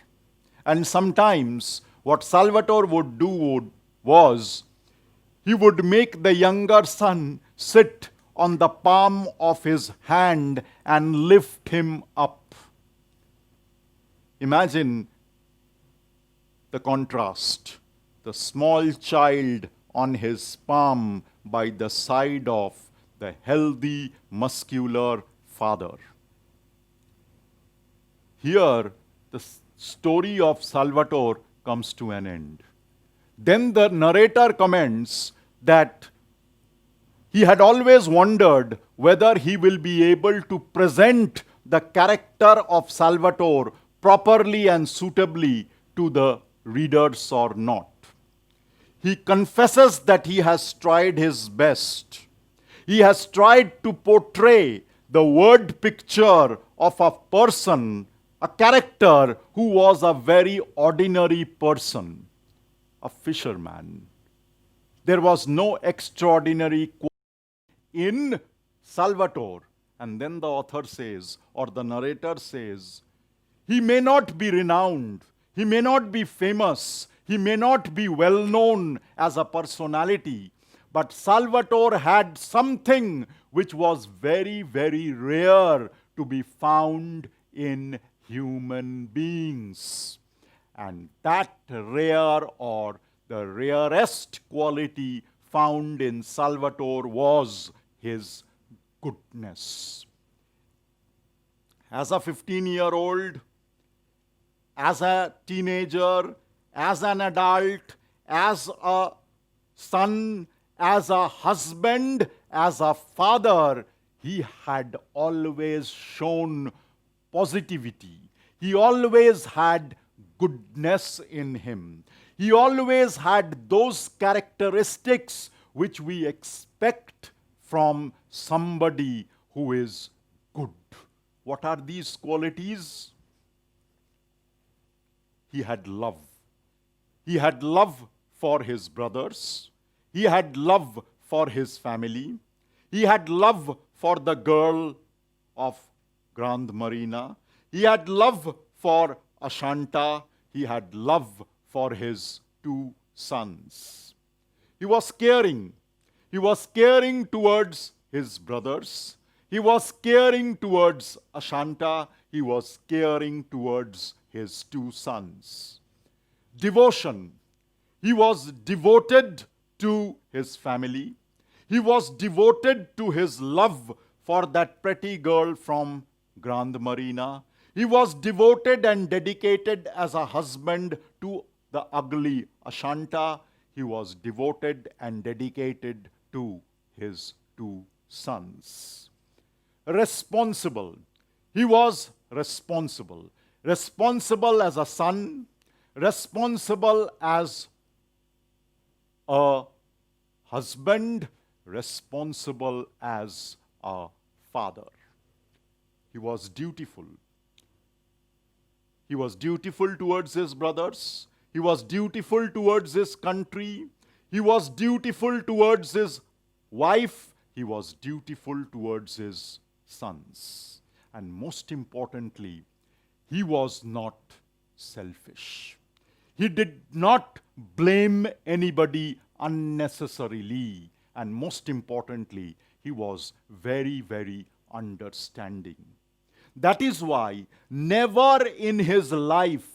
And sometimes what Salvatore would do was he would make the younger son sit on the palm of his hand and lift him up. Imagine the contrast. The small child on his palm by the side of the healthy, muscular father. Here, the story of Salvatore comes to an end. Then the narrator comments that he had always wondered whether he will be able to present the character of Salvatore properly and suitably to the readers or not. He confesses that he has tried his best. He has tried to portray the word picture of a person, a character who was a very ordinary person, a fisherman. There was no extraordinary quality in Salvatore. And then the author says, or the narrator says, he may not be renowned, he may not be famous, he may not be well known as a personality, but Salvatore had something which was very, very rare to be found in human beings. And that rare or the rarest quality found in Salvatore was his goodness. As a 15-year-old, as a teenager, as an adult, as a son, as a husband, as a father, he had always shown positivity. He always had goodness in him. He always had those characteristics which we expect from somebody who is good. What are these qualities? He had love. He had love for his brothers. He had love for his family. He had love for the girl of Grand Marina. He had love for Ashanta. He had love for his 2 sons. He was caring. He was caring towards his brothers. He was caring towards Ashanta. He was caring towards his 2 sons. Devotion. He was devoted to his family. He was devoted to his love for that pretty girl from Grand Marina. He was devoted and dedicated as a husband to the ugly Ashanta. He was devoted and dedicated to his 2 sons. Responsible. He was responsible. Responsible as a son, responsible as a husband, responsible as a father. He was dutiful. He was dutiful towards his brothers. He was dutiful towards his country. He was dutiful towards his wife. He was dutiful towards his sons. And most importantly, he was not selfish. He did not blame anybody unnecessarily. And most importantly, he was very, very understanding. That is why never in his life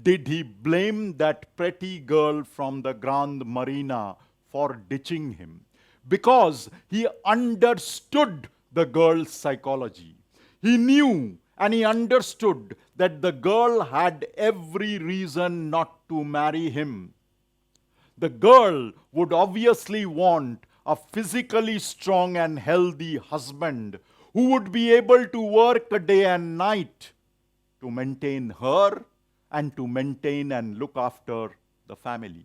did he blame that pretty girl from the Grand Marina for ditching him, because he understood the girl's psychology. He knew and he understood that the girl had every reason not to marry him. The girl would obviously want a physically strong and healthy husband who would be able to work day and night to maintain her and to maintain and look after the family.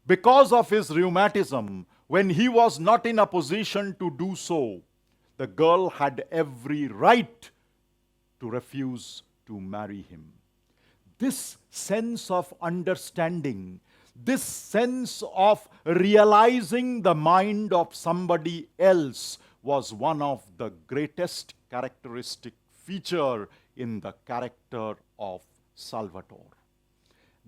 Because of his rheumatism, when he was not in a position to do so, the girl had every right to refuse to marry him. This sense of understanding, this sense of realizing the mind of somebody else was one of the greatest characteristic feature in the character of Salvatore.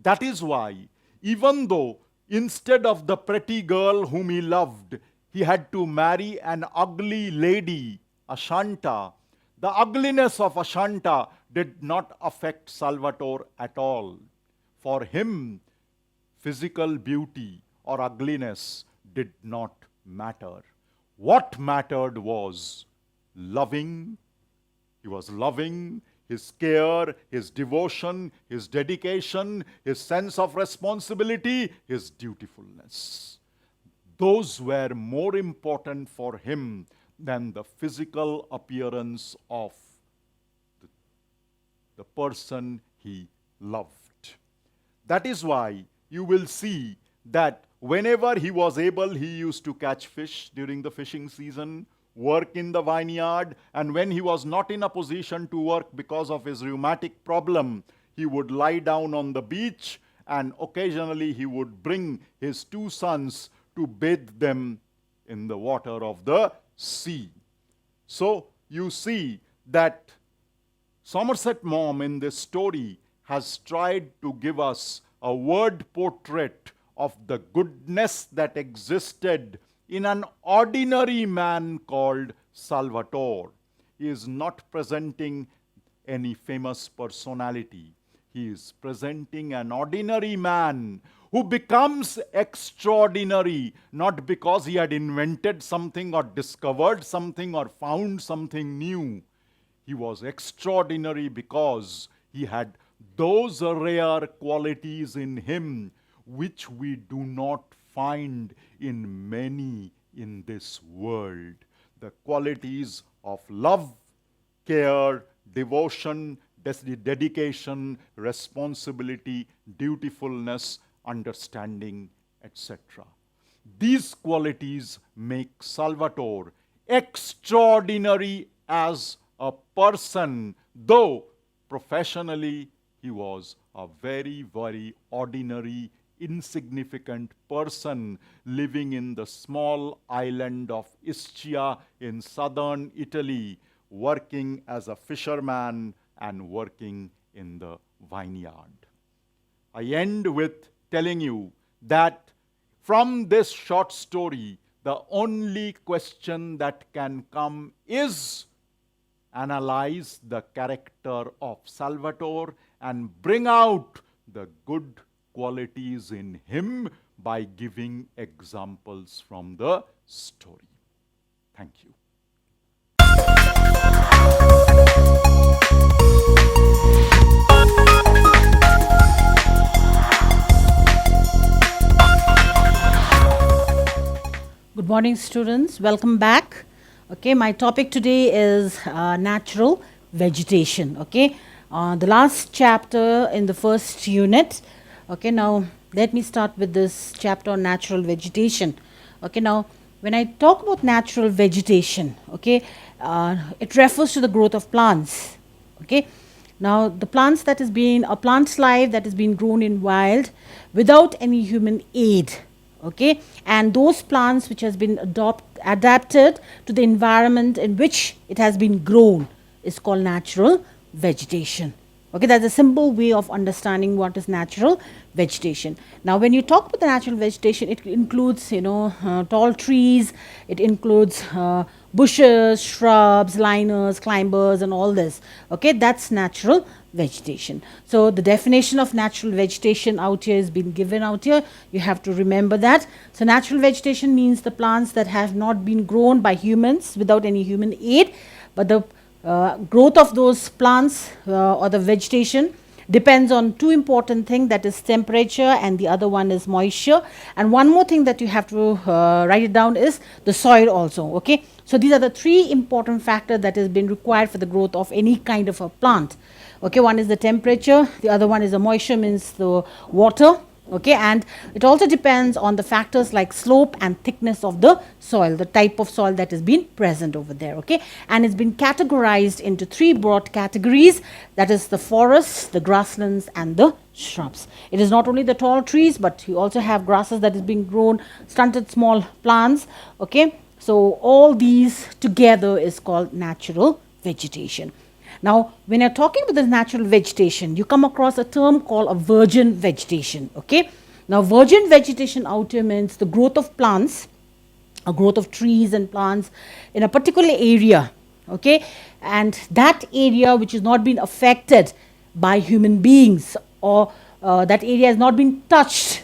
That is why, even though instead of the pretty girl whom he loved, he had to marry an ugly lady, Ashanta, the ugliness of Ashanta did not affect Salvatore at all. For him, physical beauty or ugliness did not matter. What mattered was loving. He was loving, his care, his devotion, his dedication, his sense of responsibility, his dutifulness. Those were more important for him than the physical appearance of the person he loved. That is why you will see that whenever he was able, he used to catch fish during the fishing season, work in the vineyard, and when he was not in a position to work because of his rheumatic problem, he would lie down on the beach, and occasionally he would bring his 2 sons to bathe them in the water of the sea. So you see that Somerset Maugham in this story has tried to give us a word portrait of the goodness that existed in an ordinary man called Salvatore. He is not presenting any famous personality. He is presenting an ordinary man who becomes extraordinary, not because he had invented something or discovered something or found something new. He was extraordinary because he had those rare qualities in him which we do not find in many in this world. The qualities of love, care, devotion, dedication, responsibility, dutifulness, understanding, etc. These qualities make Salvatore extraordinary as a person, though professionally he was a very, very ordinary, insignificant person living in the small island of Ischia in southern Italy, working as a fisherman and working in the vineyard. I end with telling you that from this short story, the only question that can come is analyze the character of Salvatore and bring out the good qualities in him by giving examples from the story. Thank you. Good morning, students. Welcome back. Okay, my topic today is natural vegetation. Okay, the last chapter in the first unit. Okay, now let me start with this chapter on natural vegetation. Okay, now when I talk about natural vegetation, okay, it refers to the growth of plants. Okay, now the plants that has been a plant's life that has been grown in wild without any human aid. Okay, and those plants which has been adapted to the environment in which it has been grown is called natural vegetation. Okay, that's a simple way of understanding what is natural vegetation. Now, when you talk about the natural vegetation, it includes, tall trees, it includes bushes, shrubs, liners, climbers, and all this. Okay, that's natural vegetation. So the definition of natural vegetation out here has been given out here. You have to remember that. So natural vegetation means the plants that have not been grown by humans without any human aid, but the growth of those plants or the vegetation depends on two important things, that is temperature and the other one is moisture. And one more thing that you have to write it down is the soil also. Okay, so these are the three important factors that has been required for the growth of any kind of a plant. Okay, one is the temperature, the other one is the moisture, means the water. Okay, and it also depends on the factors like slope and thickness of the soil, the type of soil that has been present over there. Okay, and it's been categorized into three broad categories, that is the forests, the grasslands, and the shrubs. It is not only the tall trees, but you also have grasses that is being grown, stunted small plants. Okay, so all these together is called natural vegetation. Now, when you're talking about the natural vegetation, you come across a term called a virgin vegetation. Okay, now virgin vegetation out here means the growth of plants, a growth of trees and plants in a particular area. Okay, and that area which has not been affected by human beings, or that area has not been touched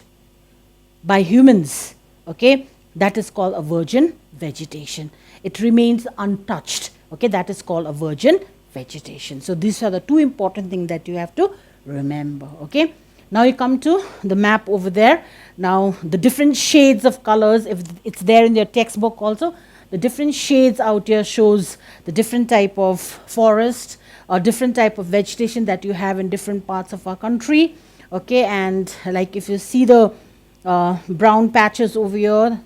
by humans. Okay, that is called a virgin vegetation. It remains untouched. Okay, that is called a virgin vegetation. So these are the two important things that you have to remember. Okay, now you come to the map over there. Now the different shades of colors, if it's there in your textbook also, the different shades out here shows the different type of forest or different type of vegetation that you have in different parts of our country. Okay, and like if you see the brown patches over here,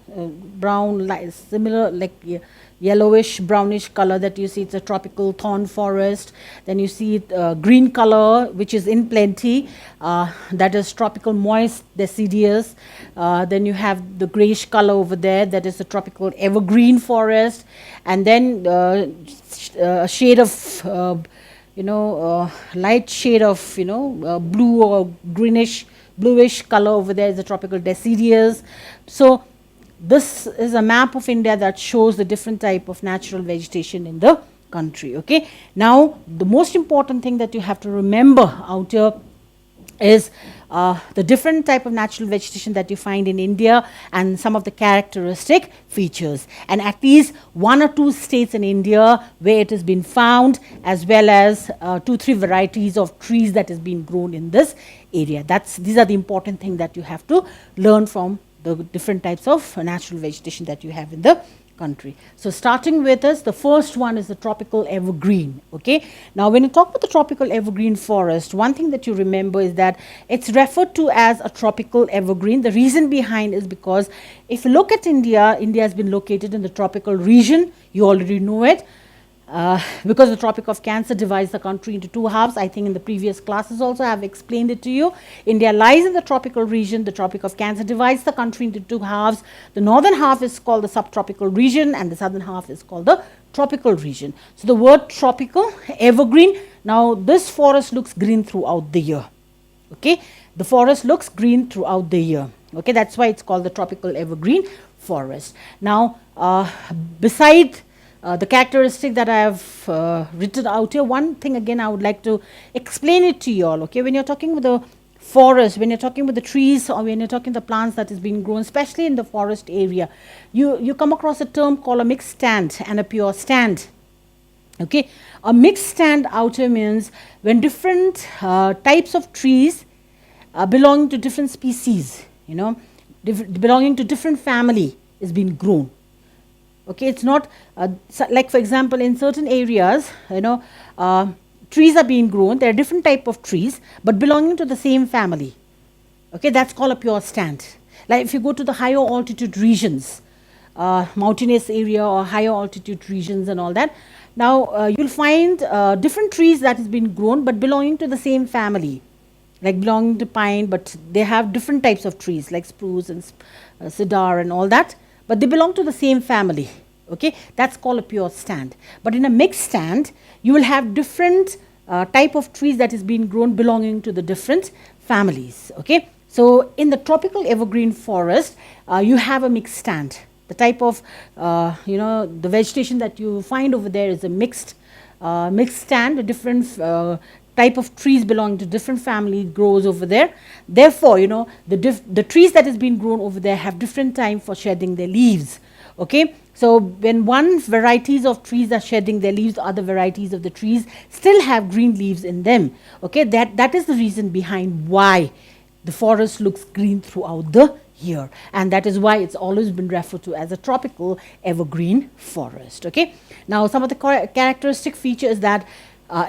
brown, similar like yellowish brownish color that you see, it's a tropical thorn forest. Then you see green color, which is in plenty, that is tropical moist deciduous. Then you have the grayish color over there, that is a tropical evergreen forest. And then a shade of light shade of blue or greenish bluish color over there is a tropical deciduous. So this is a map of India that shows the different type of natural vegetation in the country. Okay, now the most important thing that you have to remember out here is the different type of natural vegetation that you find in India and some of the characteristic features, and at least 1 or 2 states in India where it has been found, as well as 2-3 varieties of trees that has been grown in this area. These are the important things that you have to learn from the different types of natural vegetation that you have in the country. So starting with us, the first one is the tropical evergreen. Okay, now when you talk about the tropical evergreen forest, one thing that you remember is that it's referred to as a tropical evergreen. The reason behind is because if you look at India, India has been located in the tropical region. You already know it. Because the Tropic of Cancer divides the country into 2 halves. I think in the previous classes also I have explained it to you. India lies in the tropical region. The Tropic of Cancer divides the country into 2 halves. The northern half is called the subtropical region and the southern half is called the tropical region. So the word tropical, evergreen, now this forest looks green throughout the year. Okay, the forest looks green throughout the year. Okay, that's why it's called the tropical evergreen forest. Now, beside the characteristic that I have written out here, one thing again I would like to explain it to you all. Okay, when you're talking with the forest, when you're talking with the trees, or when you're talking the plants that is being grown, especially in the forest area, you come across a term called a mixed stand and a pure stand. Okay, a mixed stand outer means when different types of trees belonging to different species, you know, belonging to different family is being grown. Okay, it's not like, for example, in certain areas, you know, trees are being grown. There are different type of trees, but belonging to the same family. Okay, that's called a pure stand. Like if you go to the higher altitude regions, mountainous area or higher altitude regions and all that, now you'll find different trees that has been grown, but belonging to the same family, like belonging to pine, but they have different types of trees like spruce and cedar and all that. But they belong to the same family. Okay, that's called a pure stand. But in a mixed stand, you will have different type of trees that is being grown belonging to the different families. Okay, so in the tropical evergreen forest, you have a mixed stand. The type of you know, the vegetation that you find over there is a mixed stand. A different type of trees belonging to different family grows over there. Therefore, you know, the trees that has been grown over there have different time for shedding their leaves. Okay, so when one varieties of trees are shedding their leaves, other varieties of the trees still have green leaves in them. Okay, that is the reason behind why the forest looks green throughout the year, and that is why it's always been referred to as a tropical evergreen forest. Okay, now some of the characteristic features that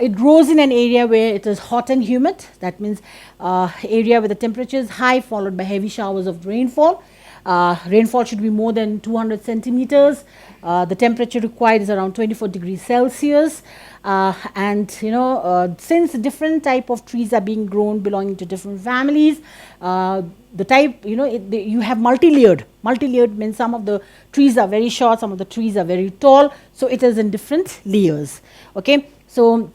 it grows in an area where it is hot and humid. That means area where the temperature is high, followed by heavy showers of rainfall. Rainfall should be more than 200 centimeters. The temperature required is around 24 degrees Celsius. And you know, since different type of trees are being grown belonging to different families, the type, you know, you have multi-layered. Multi-layered means some of the trees are very short, some of the trees are very tall. So it is in different layers. Okay. So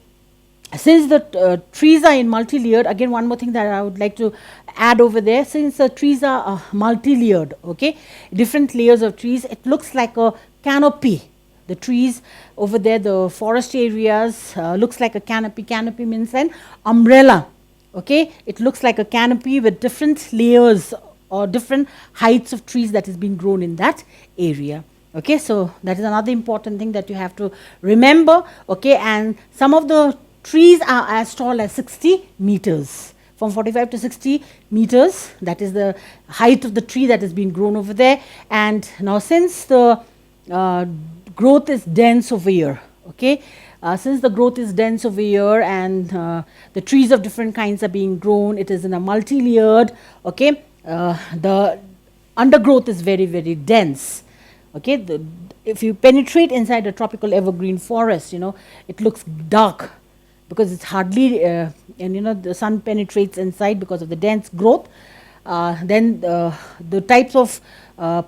since the trees are in multi-layered, again one more thing that I would like to add over there, since the trees are multi-layered, okay, different layers of trees, it looks like a canopy. The trees over there, the forest areas looks like a canopy. Canopy means an umbrella, okay. It looks like a canopy with different layers or different heights of trees that is being grown in that area. Okay, so that is another important thing that you have to remember. Okay, and some of the trees are as tall as 60 meters, from 45 to 60 meters. That is the height of the tree that has been grown over there. And now since the growth is dense over here, okay, since the growth is dense over here and the trees of different kinds are being grown, it is in a multi-layered, okay, the undergrowth is very, very dense. Okay, if you penetrate inside a tropical evergreen forest, you know, it looks dark because it's hardly, and you know, the sun penetrates inside because of the dense growth. Then the types of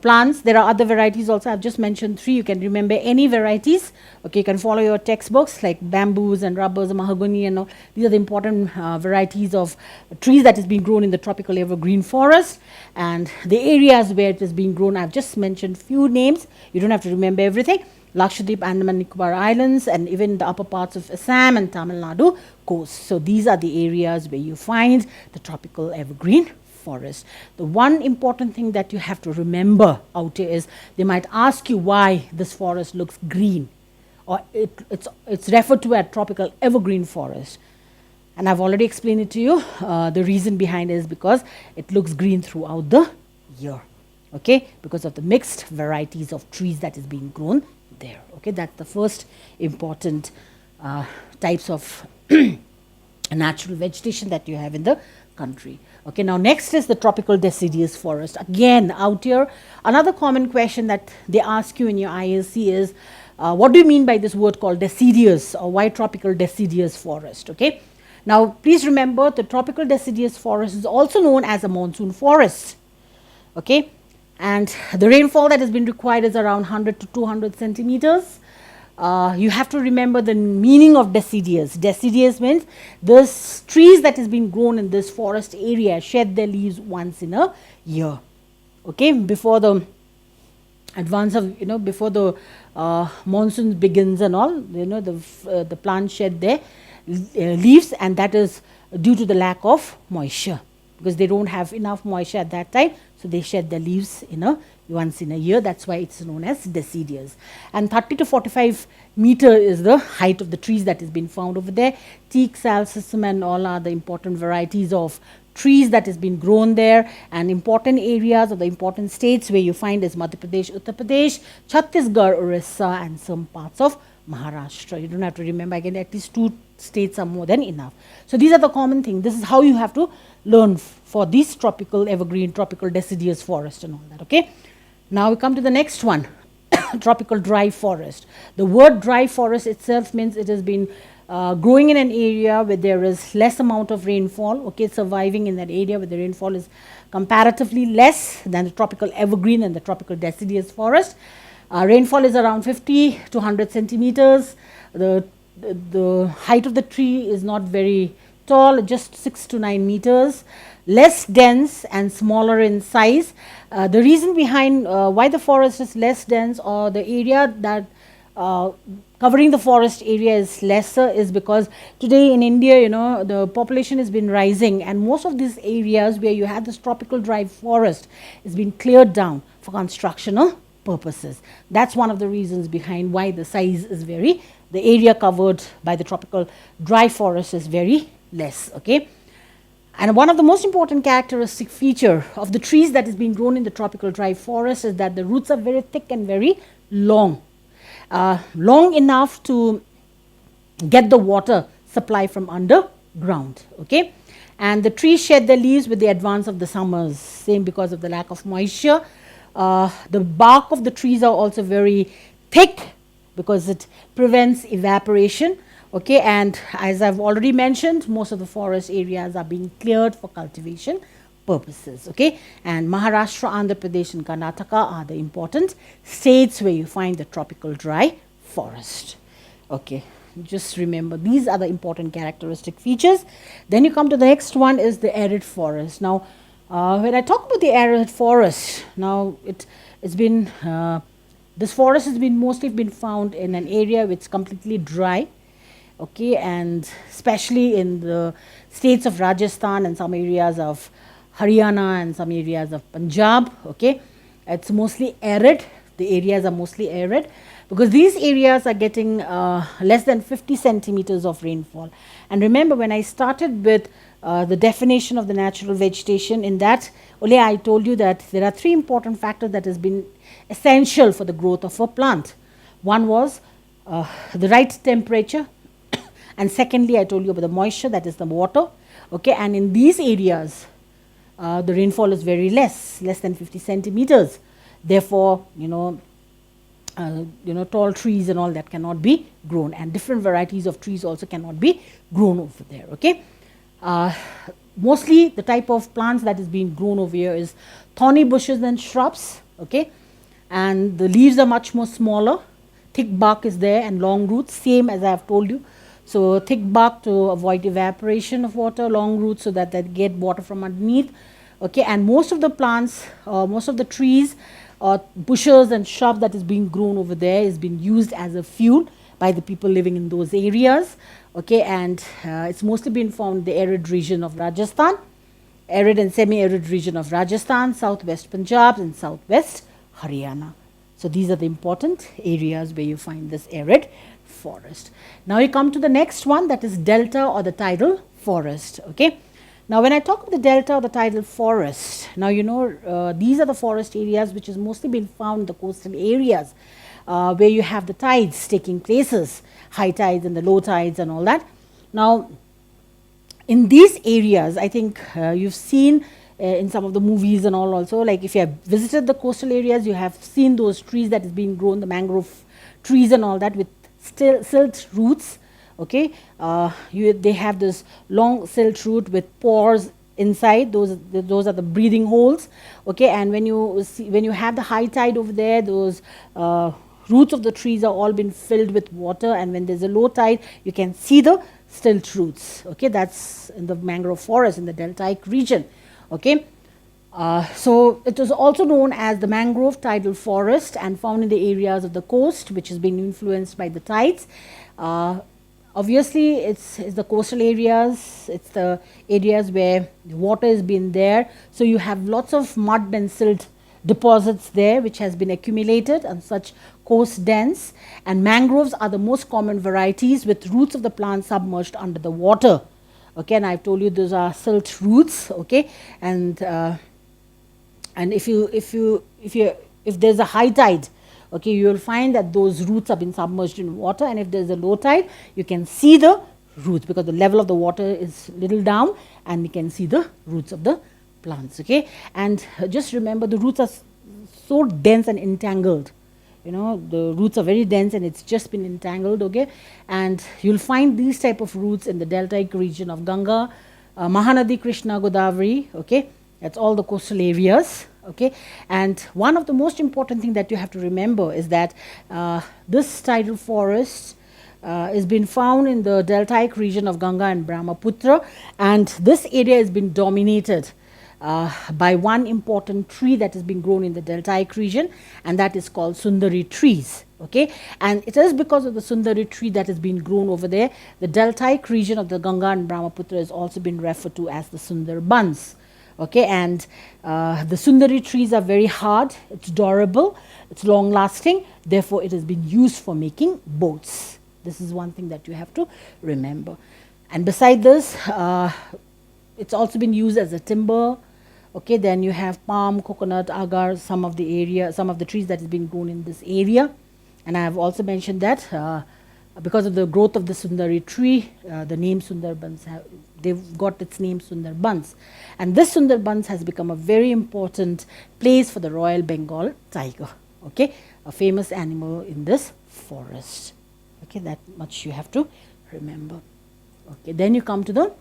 plants, there are other varieties also. I've just mentioned 3. You can remember any varieties. Okay, you can follow your textbooks like bamboos and rubbers, mahogany and all. These are the important varieties of trees that is being grown in the tropical evergreen forest. And the areas where it is being grown, I've just mentioned few names. You don't have to remember everything. Lakshadweep, Andaman Nicobar Islands, and even the upper parts of Assam and Tamil Nadu coast. So these are the areas where you find the tropical evergreen forest. The one important thing that you have to remember out here is they might ask you why this forest looks green, or it's referred to as tropical evergreen forest. And I've already explained it to you. The reason behind it is because it looks green throughout the year, okay, because of the mixed varieties of trees that is being grown there. Okay, that's the first important types of natural vegetation that you have in the country. Okay, now next is the tropical deciduous forest. Again, out here, another common question that they ask you in your ISC is, what do you mean by this word called deciduous, or why tropical deciduous forest? Okay, now please remember the tropical deciduous forest is also known as a monsoon forest. Okay, and the rainfall that has been required is around 100 to 200 centimeters. You have to remember the meaning of deciduous. Deciduous means those trees that has been grown in this forest area shed their leaves once in a year. Okay, before the advance of, before the monsoon begins and all, the plants shed their leaves, and that is due to the lack of moisture, because they don't have enough moisture at that time, so they shed their leaves once in a year. That's why it's known as deciduous. And 30 to 45 meter is the height of the trees that has been found over there. Teak, sal, sisam and all are the important varieties of trees that has been grown there, and important areas of the important states where you find is Madhya Pradesh, Uttar Pradesh, Chhattisgarh, Orissa and some parts of Maharashtra. You don't have to remember, again, at least 2 states are more than enough. So these are the common things. This is how you have to learn for these tropical evergreen, tropical deciduous forest and all that. Okay. Now we come to the next one, tropical dry forest. The word dry forest itself means it has been growing in an area where there is less amount of rainfall. Okay, surviving in that area where the rainfall is comparatively less than the tropical evergreen and the tropical deciduous forest. Rainfall is around 50 to 100 centimeters. The height of the tree is not very tall, just 6 to 9 meters, less dense and smaller in size. The reason behind why the forest is less dense, or the area that covering the forest area is lesser, is because today in India, the population has been rising, and most of these areas where you have this tropical dry forest is being cleared down for constructional purposes. That's one of the reasons behind why the size is the area covered by the tropical dry forest is very less. Okay. And one of the most important characteristic feature of the trees that is being grown in the tropical dry forest is that the roots are very thick and very long. Long enough to get the water supply from underground. Okay. And the trees shed their leaves with the advance of the summers, same because of the lack of moisture. The bark of the trees are also very thick because it prevents evaporation. Okay, and as I've already mentioned, most of the forest areas are being cleared for cultivation purposes. Okay, and Maharashtra, Andhra Pradesh and Karnataka are the important states where you find the tropical dry forest. Okay, just remember these are the important characteristic features. Then you come to the next one is the arid forest. Now, when I talk about the arid forest, now it's been this forest has been mostly been found in an area which is completely dry. Okay, and especially in the states of Rajasthan and some areas of Haryana and some areas of Punjab. Okay, it's mostly arid. The areas are mostly arid because these areas are getting less than 50 centimeters of rainfall. And remember, when I started with the definition of the natural vegetation, in that only I told you that there are 3 important factors that has been essential for the growth of a plant. One was the right temperature. And secondly, I told you about the moisture, that is the water. Okay, and in these areas, the rainfall is very less than 50 centimeters. Therefore, tall trees and all that cannot be grown, and different varieties of trees also cannot be grown over there. Okay, mostly the type of plants that is being grown over here is thorny bushes and shrubs. Okay, and the leaves are much more smaller. Thick bark is there and long roots, same as I have told you. So thick bark to avoid evaporation of water, long roots so that they get water from underneath. Okay, and most of the plants, most of the trees or bushes and shrub that is being grown over there is being used as a fuel by the people living in those areas. Okay, and it's mostly been found in the arid region of Rajasthan, arid and semi-arid region of Rajasthan, southwest Punjab and southwest Haryana. So these are the important areas where you find this arid forest. Now you come to the next one, that is delta or the tidal forest. Okay. Now when I talk of the delta or the tidal forest, now you know these are the forest areas which is mostly been found in the coastal areas where you have the tides taking places, high tides and the low tides and all that. Now in these areas, I think you've seen in some of the movies and all also, like if you have visited the coastal areas, you have seen those trees that is being grown, the mangrove trees and all that with silt roots. Okay, they have this long silt root with pores inside. Those are the breathing holes. Okay, and when you have the high tide over there, those roots of the trees are all been filled with water, and when there's a low tide, you can see the silt roots. Okay, that's in the mangrove forest in the deltaic region. Okay, so it is also known as the mangrove tidal forest and found in the areas of the coast which has been influenced by the tides. Obviously, it's the coastal areas, it's the areas where the water has been there. So you have lots of mud and silt deposits there which has been accumulated and such coast dense, and mangroves are the most common varieties with roots of the plant submerged under the water. Okay, and I've told you those are silt roots. Okay, and if there's a high tide, okay, you will find that those roots have been submerged in water, and if there's a low tide, you can see the roots because the level of the water is little down, and you can see the roots of the plants. Okay, and just remember the roots are so dense and entangled. You know, the roots are very dense and it's just been entangled. Okay, and you'll find these type of roots in the deltaic region of Ganga, Mahanadi, Krishna, Godavari. Okay, that's all the coastal areas. Okay, and one of the most important thing that you have to remember is that this tidal forest is been found in the deltaic region of Ganga and Brahmaputra, and this area has been dominated by one important tree that has been grown in the deltaic region, and that is called Sundari trees. Okay, and it is because of the Sundari tree that has been grown over there, the deltaic region of the Ganga and Brahmaputra has also been referred to as the Sundarbans. Okay, and the Sundari trees are very hard, it's durable, it's long lasting, therefore it has been used for making boats. This is one thing that you have to remember. And beside this, it's also been used as a timber. Okay, then you have palm, coconut, agar, some of the trees that has been grown in this area. And I have also mentioned that because of the growth of the Sundari tree, the name Sundarbans, they've got its name Sundarbans. And this Sundarbans has become a very important place for the Royal Bengal tiger. Okay, a famous animal in this forest. Okay, that much you have to remember. Okay, then you come to the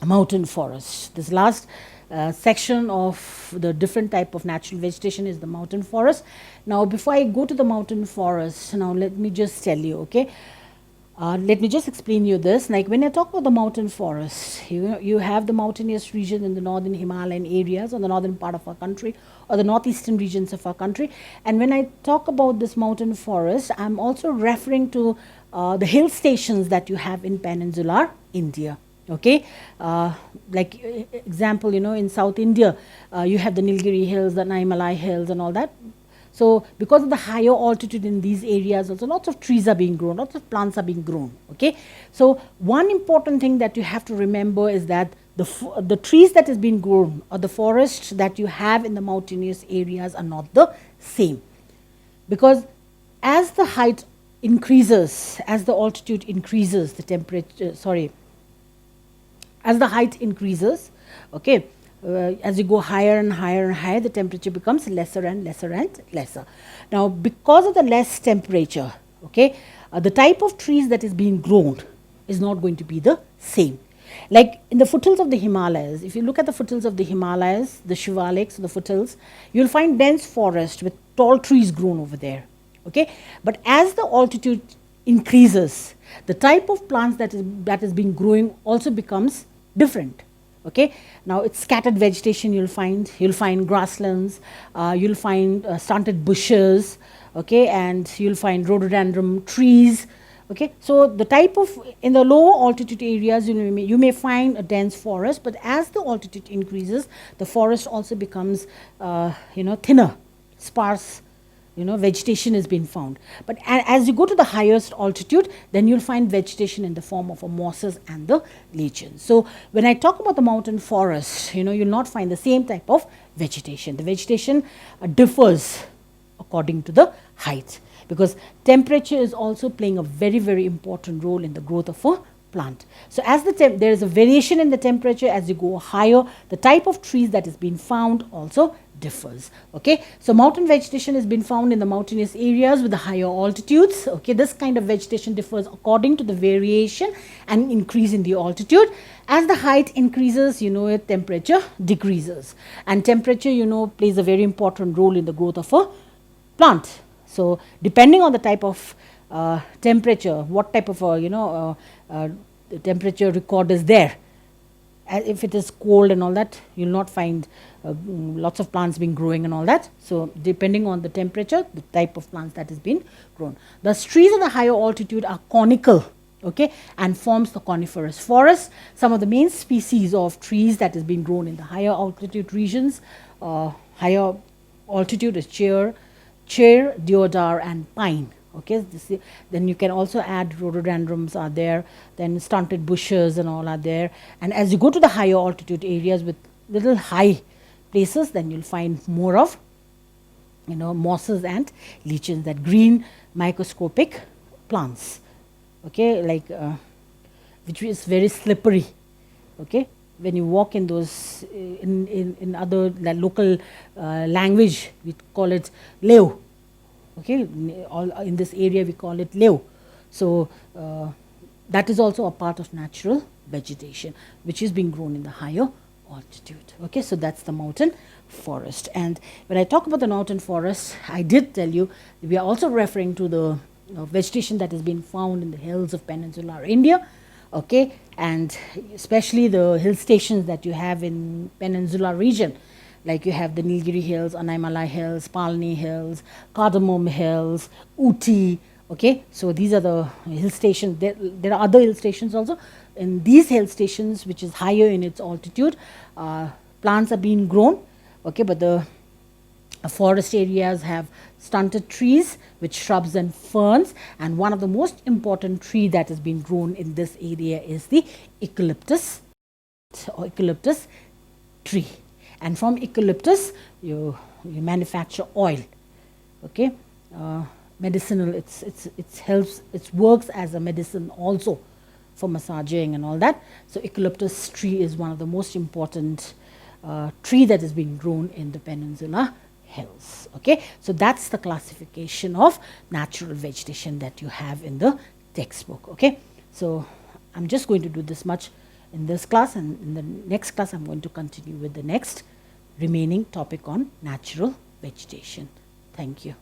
mountain forest. This last section of the different type of natural vegetation is the mountain forest. Now before I go to the mountain forest, now let me just tell you, okay, let me just explain you this. Like when I talk about the mountain forest, you have the mountainous region in the northern Himalayan areas or the northern part of our country or the northeastern regions of our country. And when I talk about this mountain forest, I'm also referring to the hill stations that you have in peninsular India. Okay, like example, you know, in South India, you have the Nilgiri hills, the Naimalai hills and all that. So because of the higher altitude in these areas, also lots of trees are being grown, lots of plants are being grown. Okay, so one important thing that you have to remember is that the trees that is being grown or the forests that you have in the mountainous areas are not the same, because as the height increases, as the altitude increases, the temperature, as the height increases, okay, as you go higher and higher and higher, the temperature becomes lesser and lesser and lesser. Now, because of the less temperature, okay, the type of trees that is being grown is not going to be the same. Like in the foothills of the Himalayas, if you look at the foothills of the Himalayas, the Shivaliks, the foothills, you'll find dense forest with tall trees grown over there. Okay, but as the altitude increases, the type of plants that is being growing also becomes different. Okay, now it's scattered vegetation. You'll find grasslands, you'll find stunted bushes, okay, and you'll find rhododendron trees. Okay, so the type of, in the lower altitude areas, you may find a dense forest, but as the altitude increases, the forest also becomes thinner, sparse. Vegetation has been found. But as you go to the highest altitude, then you'll find vegetation in the form of mosses and the lichens. So when I talk about the mountain forest, you'll not find the same type of vegetation. The vegetation differs according to the height, because temperature is also playing a very, very important role in the growth of a plant. So as there is a variation in the temperature as you go higher, the type of trees that is being found also differs. Okay, so mountain vegetation has been found in the mountainous areas with the higher altitudes. Okay, this kind of vegetation differs according to the variation and increase in the altitude. As the height increases, temperature decreases, and temperature plays a very important role in the growth of a plant. So depending on the type of temperature, what type of temperature record is there. If it is cold and all that, you'll not find lots of plants being growing and all that. So depending on the temperature, the type of plants that is being grown. The trees at the higher altitude are conical, okay, and forms the coniferous forest. Some of the main species of trees that is being grown in the higher altitude regions, higher altitude is cher, deodar, and pine. Okay, then you can also add rhododendrons are there, then stunted bushes and all are there. And as you go to the higher altitude areas with little high places, then you'll find more of mosses and lichens, that green microscopic plants, okay, like which is very slippery. Okay, when you walk in those in other local language, we call it leo. Okay, all in this area we call it leo. So that is also a part of natural vegetation which is being grown in the higher altitude. Okay, so that's the mountain forest. And when I talk about the mountain forest, I did tell you we are also referring to the vegetation that has been found in the hills of peninsular India. Okay, and especially the hill stations that you have in peninsular region. Like you have the Nilgiri Hills, Anaimalai Hills, Palni Hills, Cardamom Hills, Ooty. Okay, so these are the hill stations. There are other hill stations also. In these hill stations, which is higher in its altitude, plants are being grown. Okay, but the forest areas have stunted trees with shrubs and ferns. And one of the most important tree that has been grown in this area is the eucalyptus or eucalyptus tree. And from eucalyptus, you manufacture oil. Okay, medicinal. It helps. It works as a medicine also for massaging and all that. So eucalyptus tree is one of the most important tree that is being grown in the Peninsula Hills. Okay, so that's the classification of natural vegetation that you have in the textbook. Okay, so I'm just going to do this much in this class, and in the next class I'm going to continue with the next remaining topic on natural vegetation. Thank you.